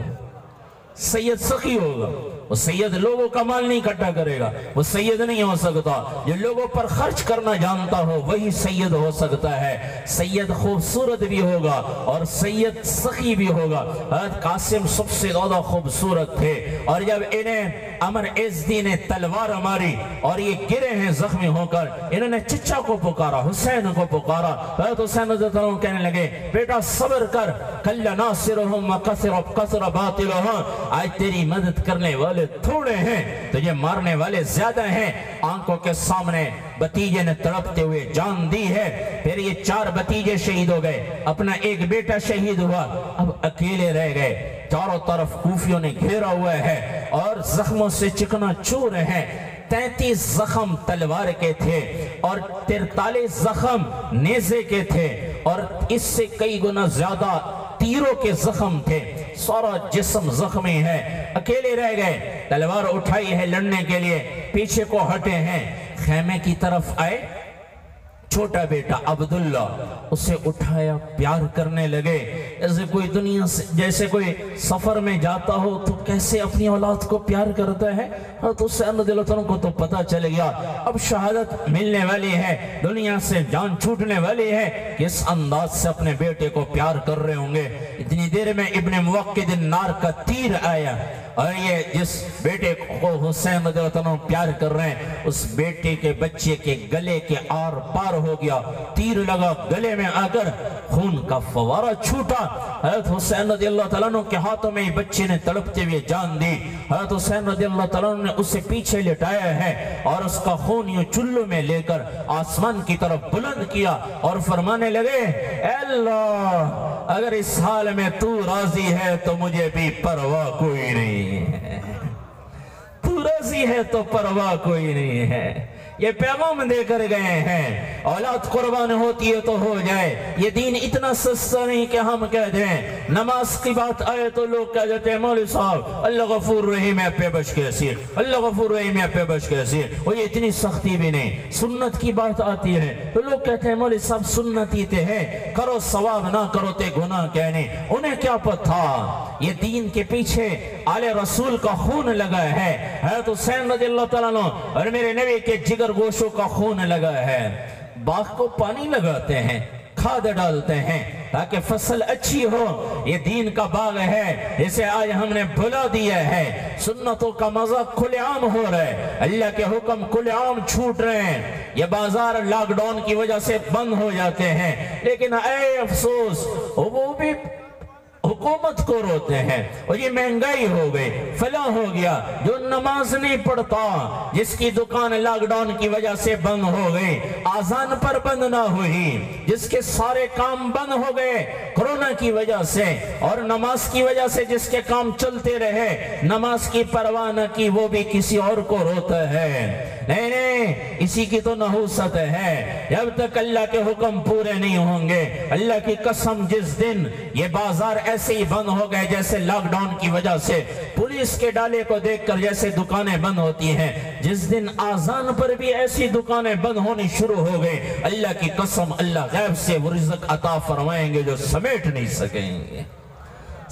سید سخی ہوگا، وہ سید لوگوں کا مال نہیں اکٹھا کرے گا، وہ سید نہیں ہو سکتا۔ جو لوگوں پر خرچ کرنا جانتا ہو وہی سید ہو سکتا ہے۔ سید خوبصورت بھی ہوگا اور سید سخی بھی ہوگا۔ حضرت قاسم سب سے زیادہ خوبصورت تھے، اور جب انہیں عمر ازدی نے تلوار ماری اور یہ گرے ہیں زخمی ہو کر، انہوں نے چچا کو پکارا، حسین کو پکارا۔ حضرت حسین رضی اللہ عنہ کہنے لگے بیٹا صبر کر، کل ناصرہم وکثر باطلہم، آج تیری مدد کرنے والے تھوڑے ہیں، تجھے مارنے والے زیادہ ہیں۔ آنکھوں کے سامنے بھتیجے نے تڑپتے ہوئے جان دی ہے۔ پھر یہ چار بھتیجے شہید ہو گئے، اپنا ایک بیٹا شہید ہوا، اب اکیلے رہ گئے۔ چاروں طرف کوفیوں نے گھیرا ہوا ہے اور زخموں سے چکنا چور ہیں۔ 33 زخم تلوار کے تھے اور 43 زخم نیزے کے تھے، اور اس سے کئی گنا زیادہ تیروں کے زخم تھے، سارا جسم زخمی ہے۔ اکیلے رہ گئے، تلوار اٹھائی ہے لڑنے کے لیے، پیچھے کو ہٹے ہیں، خیمے کی طرف آئے، چھوٹا بیٹا عبداللہ اسے اٹھایا، پیار کرنے لگے، جیسے کوئی دنیا سے، جیسے کوئی سفر میں جاتا ہو تو کیسے اپنی اولاد کو پیار کرتا ہے۔ حضرت حسین رضی اللہ عنہ کو تو پتا چل گیا اب شہادت ملنے والی ہے، دنیا سے جان چھوٹنے والی ہے، کس انداز سے اپنے بیٹے کو پیار کر رہے ہوں گے۔ اتنی دیر میں ابن موقد النار کا تیر آیا، اور یہ جس بیٹے کو حسین رضی اللہ عنہ پیار کر رہے ہیں، اس بیٹے کے بچے کے گلے کے آر پار ہو گیا، تیر لگا گلے میں آ کر، خون کا فوارہ چھوٹا۔ حضرت حسین رضی اللہ عنہ کے ہاتھوں میں بچے نے تڑپتے ہوئے جان دی۔ حضرت حسین رضی اللہ عنہ نے اسے پیچھے لٹایا ہے اور اس کا خون یوں چلو میں لے کر آسمان کی طرف بلند کیا اور فرمانے لگے اے اللہ، اگر اس حال میں تو راضی ہے تو مجھے بھی پرواہ کوئی نہیں ہے، تو راضی ہے تو پرواہ کوئی نہیں ہے۔ یہ پیغام دے کر گئے ہیں، اولاد قربان ہوتی ہے تو ہو جائے، یہ دین اتنا سستا نہیں کہ ہم کہہ دیں نماز کی بات آئے تو لوگ کہہ دیتے ہیں مولوی صاحب اللہ غفور رحیم ہے پہ بچ کے اسیر، اللہ غفور رحیم ہے پہ بچ کے اسیر، وہ یہ اتنی سختی بھی نہیں۔ سنت کی بات آتی ہے تو لوگ کہتے ہیں مولوی صاحب سنتی تے ہیں، کرو ثواب نہ کرو تے گناہ کہنے، انہیں کیا پتہ یہ دین کے پیچھے آل رسول کا خون لگا ہے، حضرت حسین رضی اللہ تعالیٰ عنہ اور میرے نبی کے جگر گوشوں کا خون لگا ہے۔ باغ کو پانی لگاتے ہیں، کھاد ڈالتے ہیں تاکہ فصل اچھی ہو، یہ دین کا باغ ہے جسے آج ہم نے بھلا دیا ہے۔ سنتوں کا مزہ کھلے عام ہو رہا ہے، اللہ کے حکم کھلے عام چھوٹ رہے ہیں، یہ بازار لاک ڈاؤن کی وجہ سے بند ہو جاتے ہیں، لیکن اے افسوس وہ بھی حکومت کو روتے ہیں، اور یہ مہنگائی ہو گئی، فلاں ہو گیا، جو نماز نہیں پڑھتا، جس کی دکان لاک ڈاؤن کی وجہ سے بند ہو گئی، آذان پر بند نہ ہوئی، جس کے سارے کام بند ہو گئے کرونا کی وجہ سے، اور نماز کی وجہ سے جس کے کام چلتے رہے، نماز کی پرواہ نہ کی، وہ بھی کسی اور کو روتا ہے۔ نہیں نہیں، اسی کی تو نحوست ہے، جب تک اللہ کے حکم پورے نہیں ہوں گے، اللہ کی قسم جس دن یہ بازار ایسے ایسے ہی بند ہو گئے جیسے لاک ڈاؤن کی وجہ سے پولیس کے ڈالے کو دیکھ کر جیسے دکانیں بند ہوتی ہیں، جس دن آذان پر بھی ایسی دکانیں بند ہونی شروع ہو گئے، اللہ کی قسم اللہ غیب سے وہ رزق عطا فرمائیں گے جو سمیٹ نہیں سکیں گے۔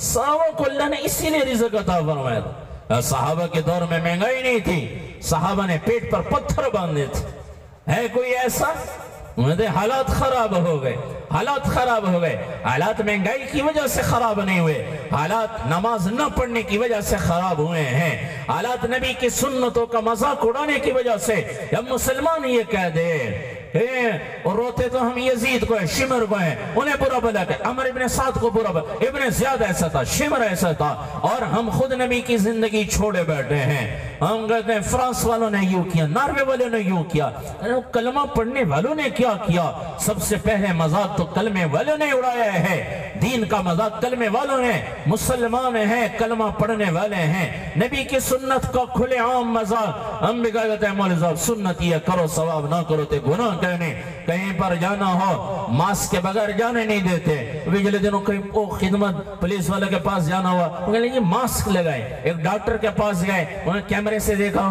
صحابہ کو اللہ نے اسی لیے رزق عطا فرمایا تھا۔ صحابہ کے دور میں مہنگائی نہیں تھی، صحابہ نے پیٹ پر پتھر باندھے تھے۔ ہے کوئی ایسا؟ حالات خراب ہو گئے، حالات خراب ہو گئے، حالات مہنگائی کی وجہ سے خراب نہیں ہوئے، حالات نماز نہ پڑھنے کی وجہ سے خراب ہوئے ہیں، حالات نبی کی سنتوں کا مذاق اڑانے کی وجہ سے۔ جب مسلمان یہ کہہ دے اور روتے تو ہم یزید کو ہے، شمر کو ہے، انہیں برا بلا کہ عمر ابن سعد کو برا بلا، ابن زیاد ایسا تھا، شمر ایسا تھا، اور ہم خود نبی کی زندگی چھوڑے بیٹھے ہیں۔ ہم کہتے ہیں فرانس والوں نے یوں کیا، ناروے والوں نے یوں کیا، کلمہ پڑھنے والوں نے کیا کیا؟ سب سے پہلے مذاق تو کلمے والوں نے اڑایا ہے، دین کا مذاق کلمے والوں نے، مسلمان ہیں کلمہ پڑھنے والے ہیں، نبی کی سنت کا کھلے عام مذاق۔ ہم بھی کہتے ہیں مولوی صاحب سنت یہ کرو ثواب نہ کرو تے گناہ کہنے، کہیں پر جانا ہو ماسک کے بغیر جانے نہیں دیتے۔ پچھلے دنوں کہیں خدمت پولیس والے کے پاس جانا ہوا، وہ کہنے یہ ماسک لگائیں، ایک ڈاکٹر کے پاس گئے، انہیں کیمرے سے دیکھا،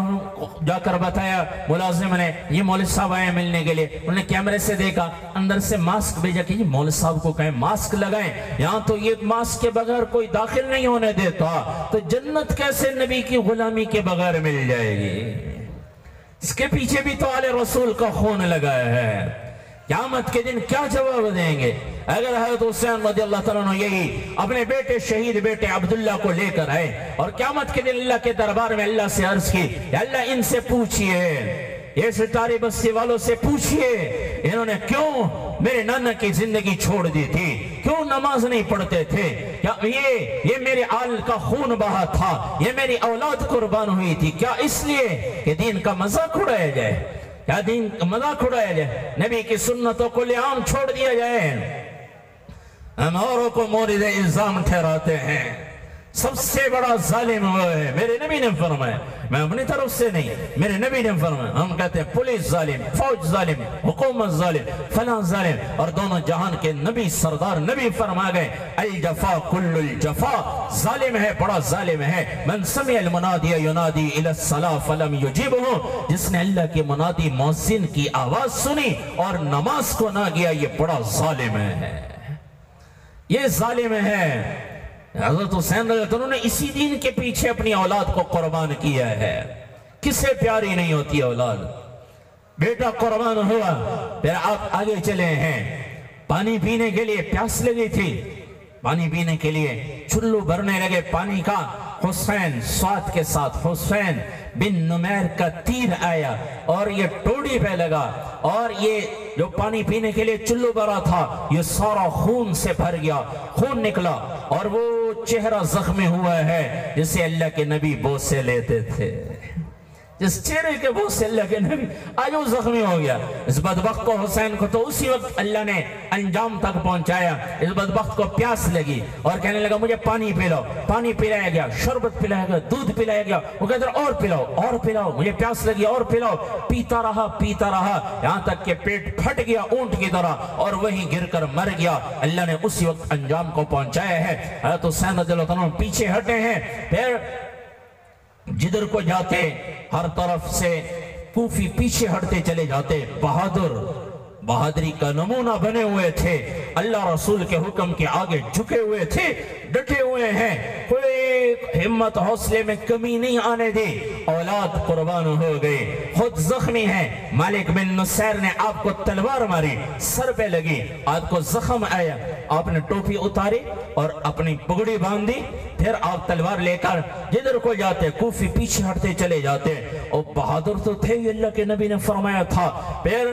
جا کر بتایا ملازم نے یہ مولوی صاحب آئے ملنے کے لیے، انہوں نے کیمرے سے دیکھا، اندر سے ماسک بھیجا کہ یہ مولوی صاحب کو کہیں ماسک لگائیں، یہاں تو یہ ماسک کے بغیر کوئی داخل نہیں ہونے دیتا، تو جنت کیسے نبی کی غلامی کے بغیر مل جائے گی؟ اس کے پیچھے بھی تو آل رسول کا خون لگایا ہے۔ قیامت کے دن کیا جواب دیں گے؟ اگر حضرت حسین رضی اللہ تعالیٰ عنہ یہی اپنے بیٹے شہید بیٹے عبداللہ کو لے کر آئے اور قیامت کے دن اللہ کے دربار میں اللہ سے عرض کی، یا اللہ ان سے پوچھئے، یہ ستاری بستی والوں سے پوچھئے انہوں نے کیوں میرے نانا کی زندگی چھوڑ دی تھی، کیوں نماز نہیں پڑھتے تھے، کیا یہ میرے آل کا خون بہا تھا، یہ میری اولاد قربان ہوئی تھی، کیا اس لیے کہ دین کا مذاق اڑایا جائے، کیا دین کا مذاق اڑایا جائے، نبی کی سنتوں کو لعام چھوڑ دیا جائے؟ ہم اوروں کو مورد الزام ٹھہراتے ہیں، سب سے بڑا ظالم وہ ہے، میرے نبی نے فرمایا، میں اپنی طرف سے نہیں، میرے نبی نے فرمایا۔ ہم کہتے ہیں پولیس ظالم، فوج ظالم، حکومت ظالم، فلاں ظالم، اور دونوں جہان کے نبی سردار نبی فرما گئے الجفا کل الجفا، ظالم ہے بڑا ظالم ہے، من سمع المنادی ینادی الی الصلاۃ فلم یجبہ، جس نے اللہ کے منادی مؤذن کی آواز سنی اور نماز کو نہ گیا، یہ بڑا ظالم ہے، یہ ظالم ہے۔ حضرت حسین رضی اللہ عنہ نے اسی دین کے پیچھے اپنی اولاد کو قربان کیا ہے۔ کسے پیاری نہیں ہوتی اولاد؟ بیٹا قربان ہوا، پھر آپ آگے چلے ہیں، پانی پینے کے لیے پیاس لگی تھی، پانی پینے کے لیے چلو بھرنے لگے پانی کا، حسین سعد کے ساتھ حسین بن نمیر کا تیر آیا اور یہ ٹوڑی پہ لگا، اور یہ جو پانی پینے کے لیے چلو بھرا تھا یہ سارا خون سے بھر گیا، خون نکلا، اور وہ چہرہ زخمی ہوا ہے جسے اللہ کے نبی بوسے لیتے تھے، جس چہرے کے بوسے سے اللہ کے نبی آج وہ زخمی ہو گیا۔ اس بدبخت کو حسین کو تو اسی وقت اللہ نے انجام تک پہنچایا۔ اس بدبخت کو پیاس لگی اور کہنے لگا مجھے پانی پلاؤ، پانی پلایا گیا، شربت پلایا گیا، دودھ پلایا گیا، وہ کہتا رہا اور پلاؤ اور پلاؤ، مجھے پیاس لگی اور پلاؤ، پیتا رہا یہاں تک کہ پیٹ پھٹ گیا اونٹ کی طرح اور وہیں گر کر مر گیا۔ اللہ نے اسی وقت انجام کو پہنچایا ہے۔ حضرت حسین رضی اللہ عنہ پیچھے ہٹے ہیں، پھر جدھر کو جاتے ہر طرف سے کوفی پیچھے ہٹتے چلے جاتے، بہادری کا نمونہ بنے ہوئے تھے، اللہ رسول کے حکم کے آگے جھکے ہوئے تھے، ڈٹے ہوئے ہیں، کوئی ہمت حوصلے میں کمی نہیں آنے دی۔ اولاد قربان ہو گئے، خود زخمی ہیں، مالک بن نصیر نے آپ کو تلوار ماری، سر پہ لگی، آپ کو زخم آیا، آپ نے ٹوپی اتاری اور اپنی پگڑی باندھی، پھر آپ تلوار لے کر جدھر کو جاتے کوفی پیچھے ہٹتے چلے جاتے۔ اور بہادر تو تھے، اللہ کے نبی نے فرمایا تھا۔ پھر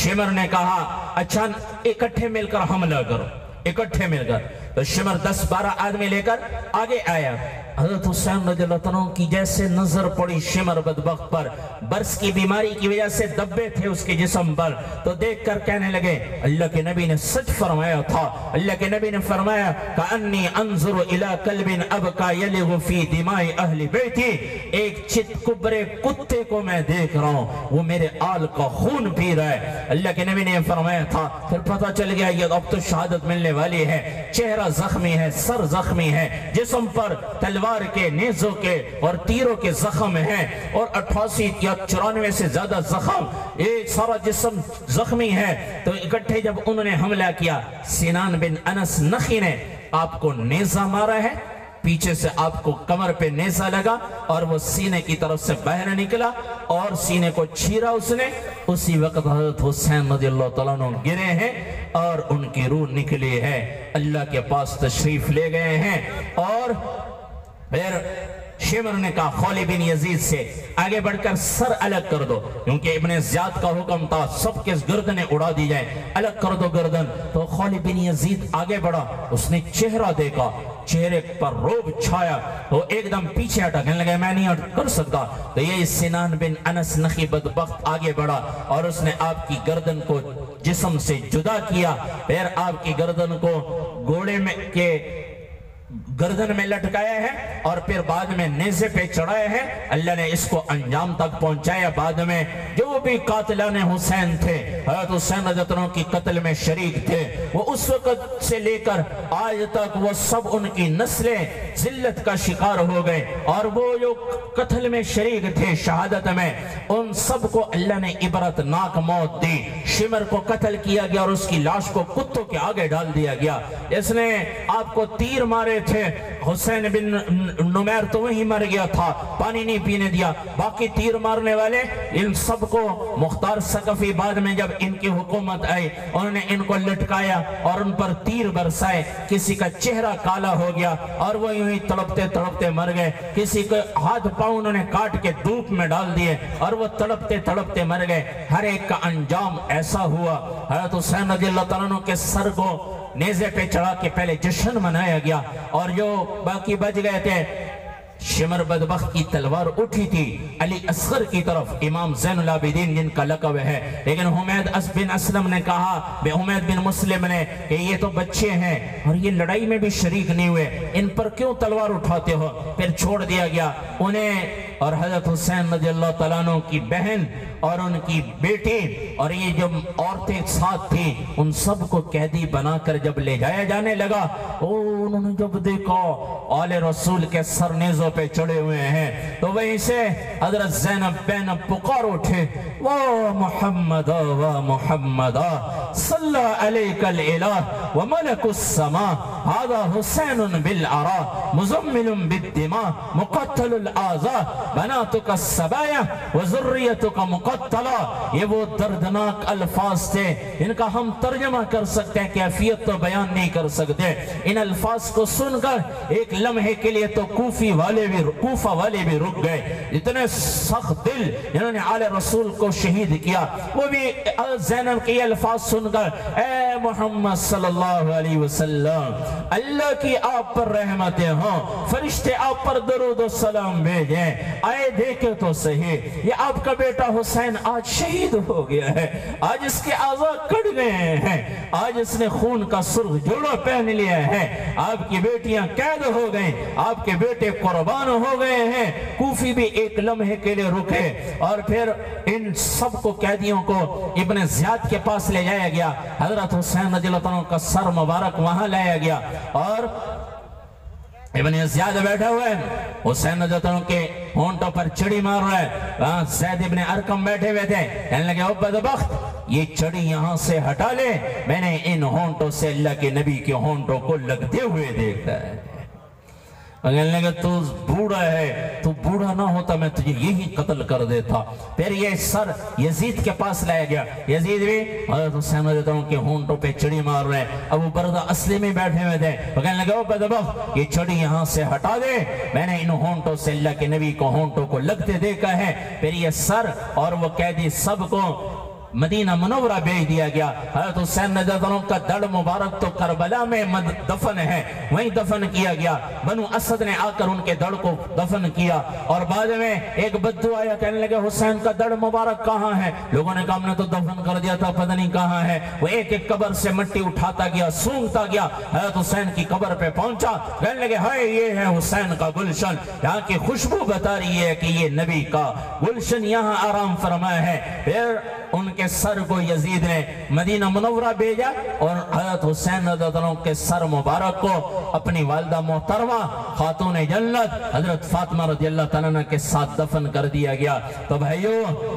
شمر نے کہا اچھا اکٹھے مل کر حملہ کرو، اکٹھے مل کر، تو شمر 10-12 آدمی لے کر آگے آیا۔ حضرت حسین رضی اللہ عنہ کی جیسے نظر پڑی شمر بدبخت پر، برس کی بیماری کی وجہ سے دبے تھے اس کے جسم پر، تو دیکھ کر کہنے لگے اللہ کے نبی نے سچ فرمایا تھا، اللہ کے نبی نے فرمایا کأنی انظر الی کلب ابکا یلغ فی دماء اہل بیتی، ایک چت کبرے کتے کو میں دیکھ رہا ہوں، وہ میرے آل کا خون پی رہا ہے۔ اللہ کے نبی نے فرمایا تھا، پھر پتہ چل گیا یہ اب تو شہادت ملنے والی ہے، چہرہ چہرہ زخمی ہے، سر زخمی ہے، جسم پر تلوار کے، نیزوں کے اور تیروں کے زخم ہیں، اور 88 یا 94 سے زیادہ زخم، ایک سارا جسم زخمی ہے۔ تو اکٹھے جب انہوں نے حملہ کیا، سنان بن انس نخی نے آپ کو نیزہ مارا ہے، پیچھے سے آپ کو کمر پہ نیزہ لگا اور وہ سینے کی طرف سے باہر نکلا اور سینے کو چھیرا اس نے۔ اسی وقت حضرت حسین رضی اللہ تعالیٰ عنہ گرے ہیں اور ان کی روح نکلی ہے، اللہ کے پاس تشریف لے گئے ہیں۔ اور پھر شمر نے کہا خولی بن یزید سے آگے بڑھ کر سر الگ کر دو، کیونکہ ابن زیاد کا حکم تھا سب کے گردنیں اڑا دی جائیں، الگ کر دو گردن۔ تو خولی بن یزید آگے بڑھا، اس نے چہرہ دیکھا، چہرے پر روب چھایا، تو ایک دم پیچھے ہٹا، کہنے لگا میں نہیں کر سکتا۔ تو یہ سنان بن انس نخی بدبخت آگے بڑھا اور اس نے آپ کی گردن کو جسم سے جدا کیا، پھر آپ کی گردن کو گھوڑے میں کے گردن میں لٹکایا ہے اور پھر بعد میں نیزے پہ چڑھایا ہے۔ اللہ نے اس کو انجام تک پہنچایا۔ بعد میں جو بھی قاتلان حسین تھے، حضرت حسین رضی اللہ عنہ کی قتل میں شریک تھے، وہ اس وقت سے لے کر آج تک وہ سب ان کی نسلیں ذلت کا شکار ہو گئے، اور وہ جو قتل میں شریک تھے شہادت میں، ان سب کو اللہ نے عبرتناک موت دی۔ شمر کو قتل کیا گیا اور اس کی لاش کو کتوں کے آگے ڈال دیا گیا۔ اس نے آپ کو تیر مارے تھے، حسین بن نمیر تو وہی مر گیا تھا، پانی نہیں پینے دیا۔ باقی تیر مارنے والے ان سب کو مختار ثقفی بعد میں جب ان کی حکومت آئی، انہوں نے ان کو لٹکایا اور ان پر تیر برسائے، کسی کا چہرہ کالا ہو گیا اور وہ یوں ہی تڑپتے تڑپتے مر گئے، کسی کے ہاتھ پاؤں انہوں نے کاٹ کے دھوپ میں ڈال دیے اور وہ تڑپتے تڑپتے مر گئے۔ ہر ایک کا انجام ایسا ہوا۔ حضرت حسین رضی اللہ تعالیٰ عنہ کے سر کو نیزے پہ چڑھا کے پہلے جشن منایا گیا، اور جو باقی بچ گئے تھے، شمر بدبخت کی تلوار اٹھی تھی علی اصغر کی طرف، امام زین العابدین جن کا لقب ہے، لیکن حمید بن اسلم نے کہا، حمید بن مسلم نے، کہ یہ تو بچے ہیں اور یہ لڑائی میں بھی شریک نہیں ہوئے، ان پر کیوں تلوار اٹھاتے ہو؟ پھر چھوڑ دیا گیا انہیں، اور حضرت حسین رضی اللہ تعالیٰ عنہ کی بہن اور ان کی بیٹی اور یہ جو عورتیں ساتھ تھیں، ان سب کو قیدی بنا کر جب لے جایا جانے لگا، انہوں نے جب دیکھا آل رسول کے سر نیزوں پہ چڑھے ہوئے ہیں، تو وہیں سے حضرت زینب بینب پکار اٹھے، وا محمد وا محمد صلی علیک الالہ وملک السماء هذا حسین بالعراء مزمل بالدماء مقتل الاعضاء بناتک السبایا وذریتک مقتلا۔ یہ وہ دردناک الفاظ تھے، ان کا ہم ترجمہ کر سکتے ہیں، کیفیت تو بیان نہیں کر سکتے۔ ان الفاظ کو سن کر ایک لمحے کے لیے تو کوفہ والے بھی رک گئے، اتنے سخت دل جنہوں نے آل رسول کو شہید کیا، وہ بھی زینب کے الفاظ سن کر، اے محمد صلی اللہ علیہ وسلم، اللہ کی آپ پر رحمتیں ہوں، فرشتے آپ پر درود و سلام بھیجیں، آئے دیکھے تو صحیح، یہ آپ کا بیٹا حسین آج شہید ہو گیا ہے، آج اس کے اعضاء کٹ گئے ہیں، آج اس نے خون کا سرخ جوڑا پہن لیا ہے، آپ کی بیٹیاں قید ہو گئیں، آپ کے بیٹے قربان ہو گئے ہیں۔ کوفی بھی ایک لمحے کے لیے رکے اور پھر ان سب کو قیدیوں کو ابن زیاد کے پاس لے جایا گیا، حضرت حسین رضی اللہ عنہ کا سر مبارک وہاں لایا گیا، اور ابن زیاد بیٹھا ہوا ہے، حسین رضی اللہ عنہ کے ہونٹوں پر چڑی مار رہا ہے، وہاں زید ابن ارقم بیٹھے ہوئے تھے، کہنے لگے او بدبخت، یہ چڑی یہاں سے ہٹا لے، میں نے ان ہونٹوں سے اللہ کے نبی کے ہونٹوں کو لگتے ہوئے دیکھا ہے۔ کہنے لگے تو بوڑھا ہے، تو بوڑھا نہ ہوتا میں تجھے یہی قتل کر دیتا۔ پھر یہ سر یزید کے پاس لایا گیا، یزید بھی حضرت حسین رضی اللہ عنہ کے ہونٹوں پہ چڑی مار رہے ہیں، ابو بردہ اصلی میں بیٹھے ہوئے تھے، کہنے لگے او بدبخت، یہ چڑی یہاں سے ہٹا دے، میں نے ان ہونٹوں سے اللہ کے نبی کو ہونٹوں کو لگتے دیکھا ہے۔ پھر یہ سر اور وہ قیدی سب کو مدینہ منورہ بھیج دیا گیا۔ حضرت حسین رضی اللہ عنہ کا دڑ مبارک تو کربلا میں دفن ہے، وہیں دفن کیا گیا، بنو اسد نے آ کر ان کے دڑ کو دفن کیا، اور بعد میں ایک بدو آیا، کہنے لگے حسین کا دڑ مبارک کہاں ہے؟ لوگوں نے کہا ہم نے تو دفن کر دیا تھا، پتہ نہیں کہاں ہے۔ وہ ایک ایک قبر سے مٹی اٹھاتا گیا، سونگتا گیا، حضرت حسین کی قبر پہ پہنچا، کہنے لگے ہائے یہ ہے حسین کا گلشن، یہاں کی خوشبو بتا رہی ہے کہ یہ نبی کا گلشن یہاں آرام فرمایا ہے۔ پھر ان کے سر کو یزید نے مدینہ منورہ بھیجا اور حضرت حسین رضی اللہ عنہ کے سر مبارک کو اپنی والدہ محترمہ خاتون جنت حضرت فاطمہ رضی اللہ تعالیٰ عنہ کے ساتھ دفن کر دیا گیا۔ تو بھائیو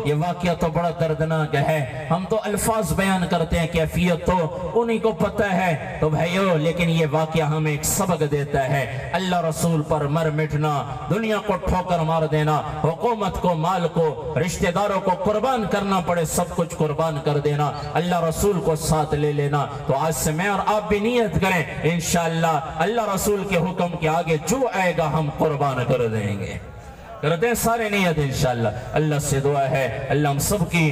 یہ واقعہ تو بڑا دردناک ہے، ہم تو الفاظ بیان کرتے ہیں، کیفیت تو انہی کو پتہ ہے۔ تو بھائیو لیکن یہ واقعہ ہمیں ایک سبق دیتا ہے، اللہ رسول پر مر مٹنا، دنیا کو ٹھوکر مار دینا، حکومت کو، مال کو، رشتہ داروں کو قربان کرنا پڑے سب کچھ قربان کر دینا، اللہ رسول کو ساتھ لے لینا۔ تو آج سے میں اور آپ بھی نیت کریں، انشاءاللہ اللہ رسول کے حکم کے آگے جو آئے گا ہم قربان کر دیں گے، کرتے ہیں سارے نیت انشاءاللہ۔ اللہ سے دعا ہے اللہ ہم سب کی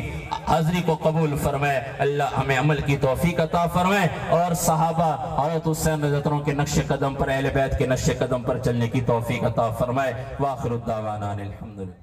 حاضری کو قبول فرمائے، اللہ ہمیں عمل کی توفیق عطا فرمائے، اور صحابہ حضرت حسین رضی اللہ عنہ کے نقش قدم پر، اہل بیت کے نقش قدم پر چلنے کی توفیق عطا فرمائے۔ وآخر الدعوانا الحمدللہ۔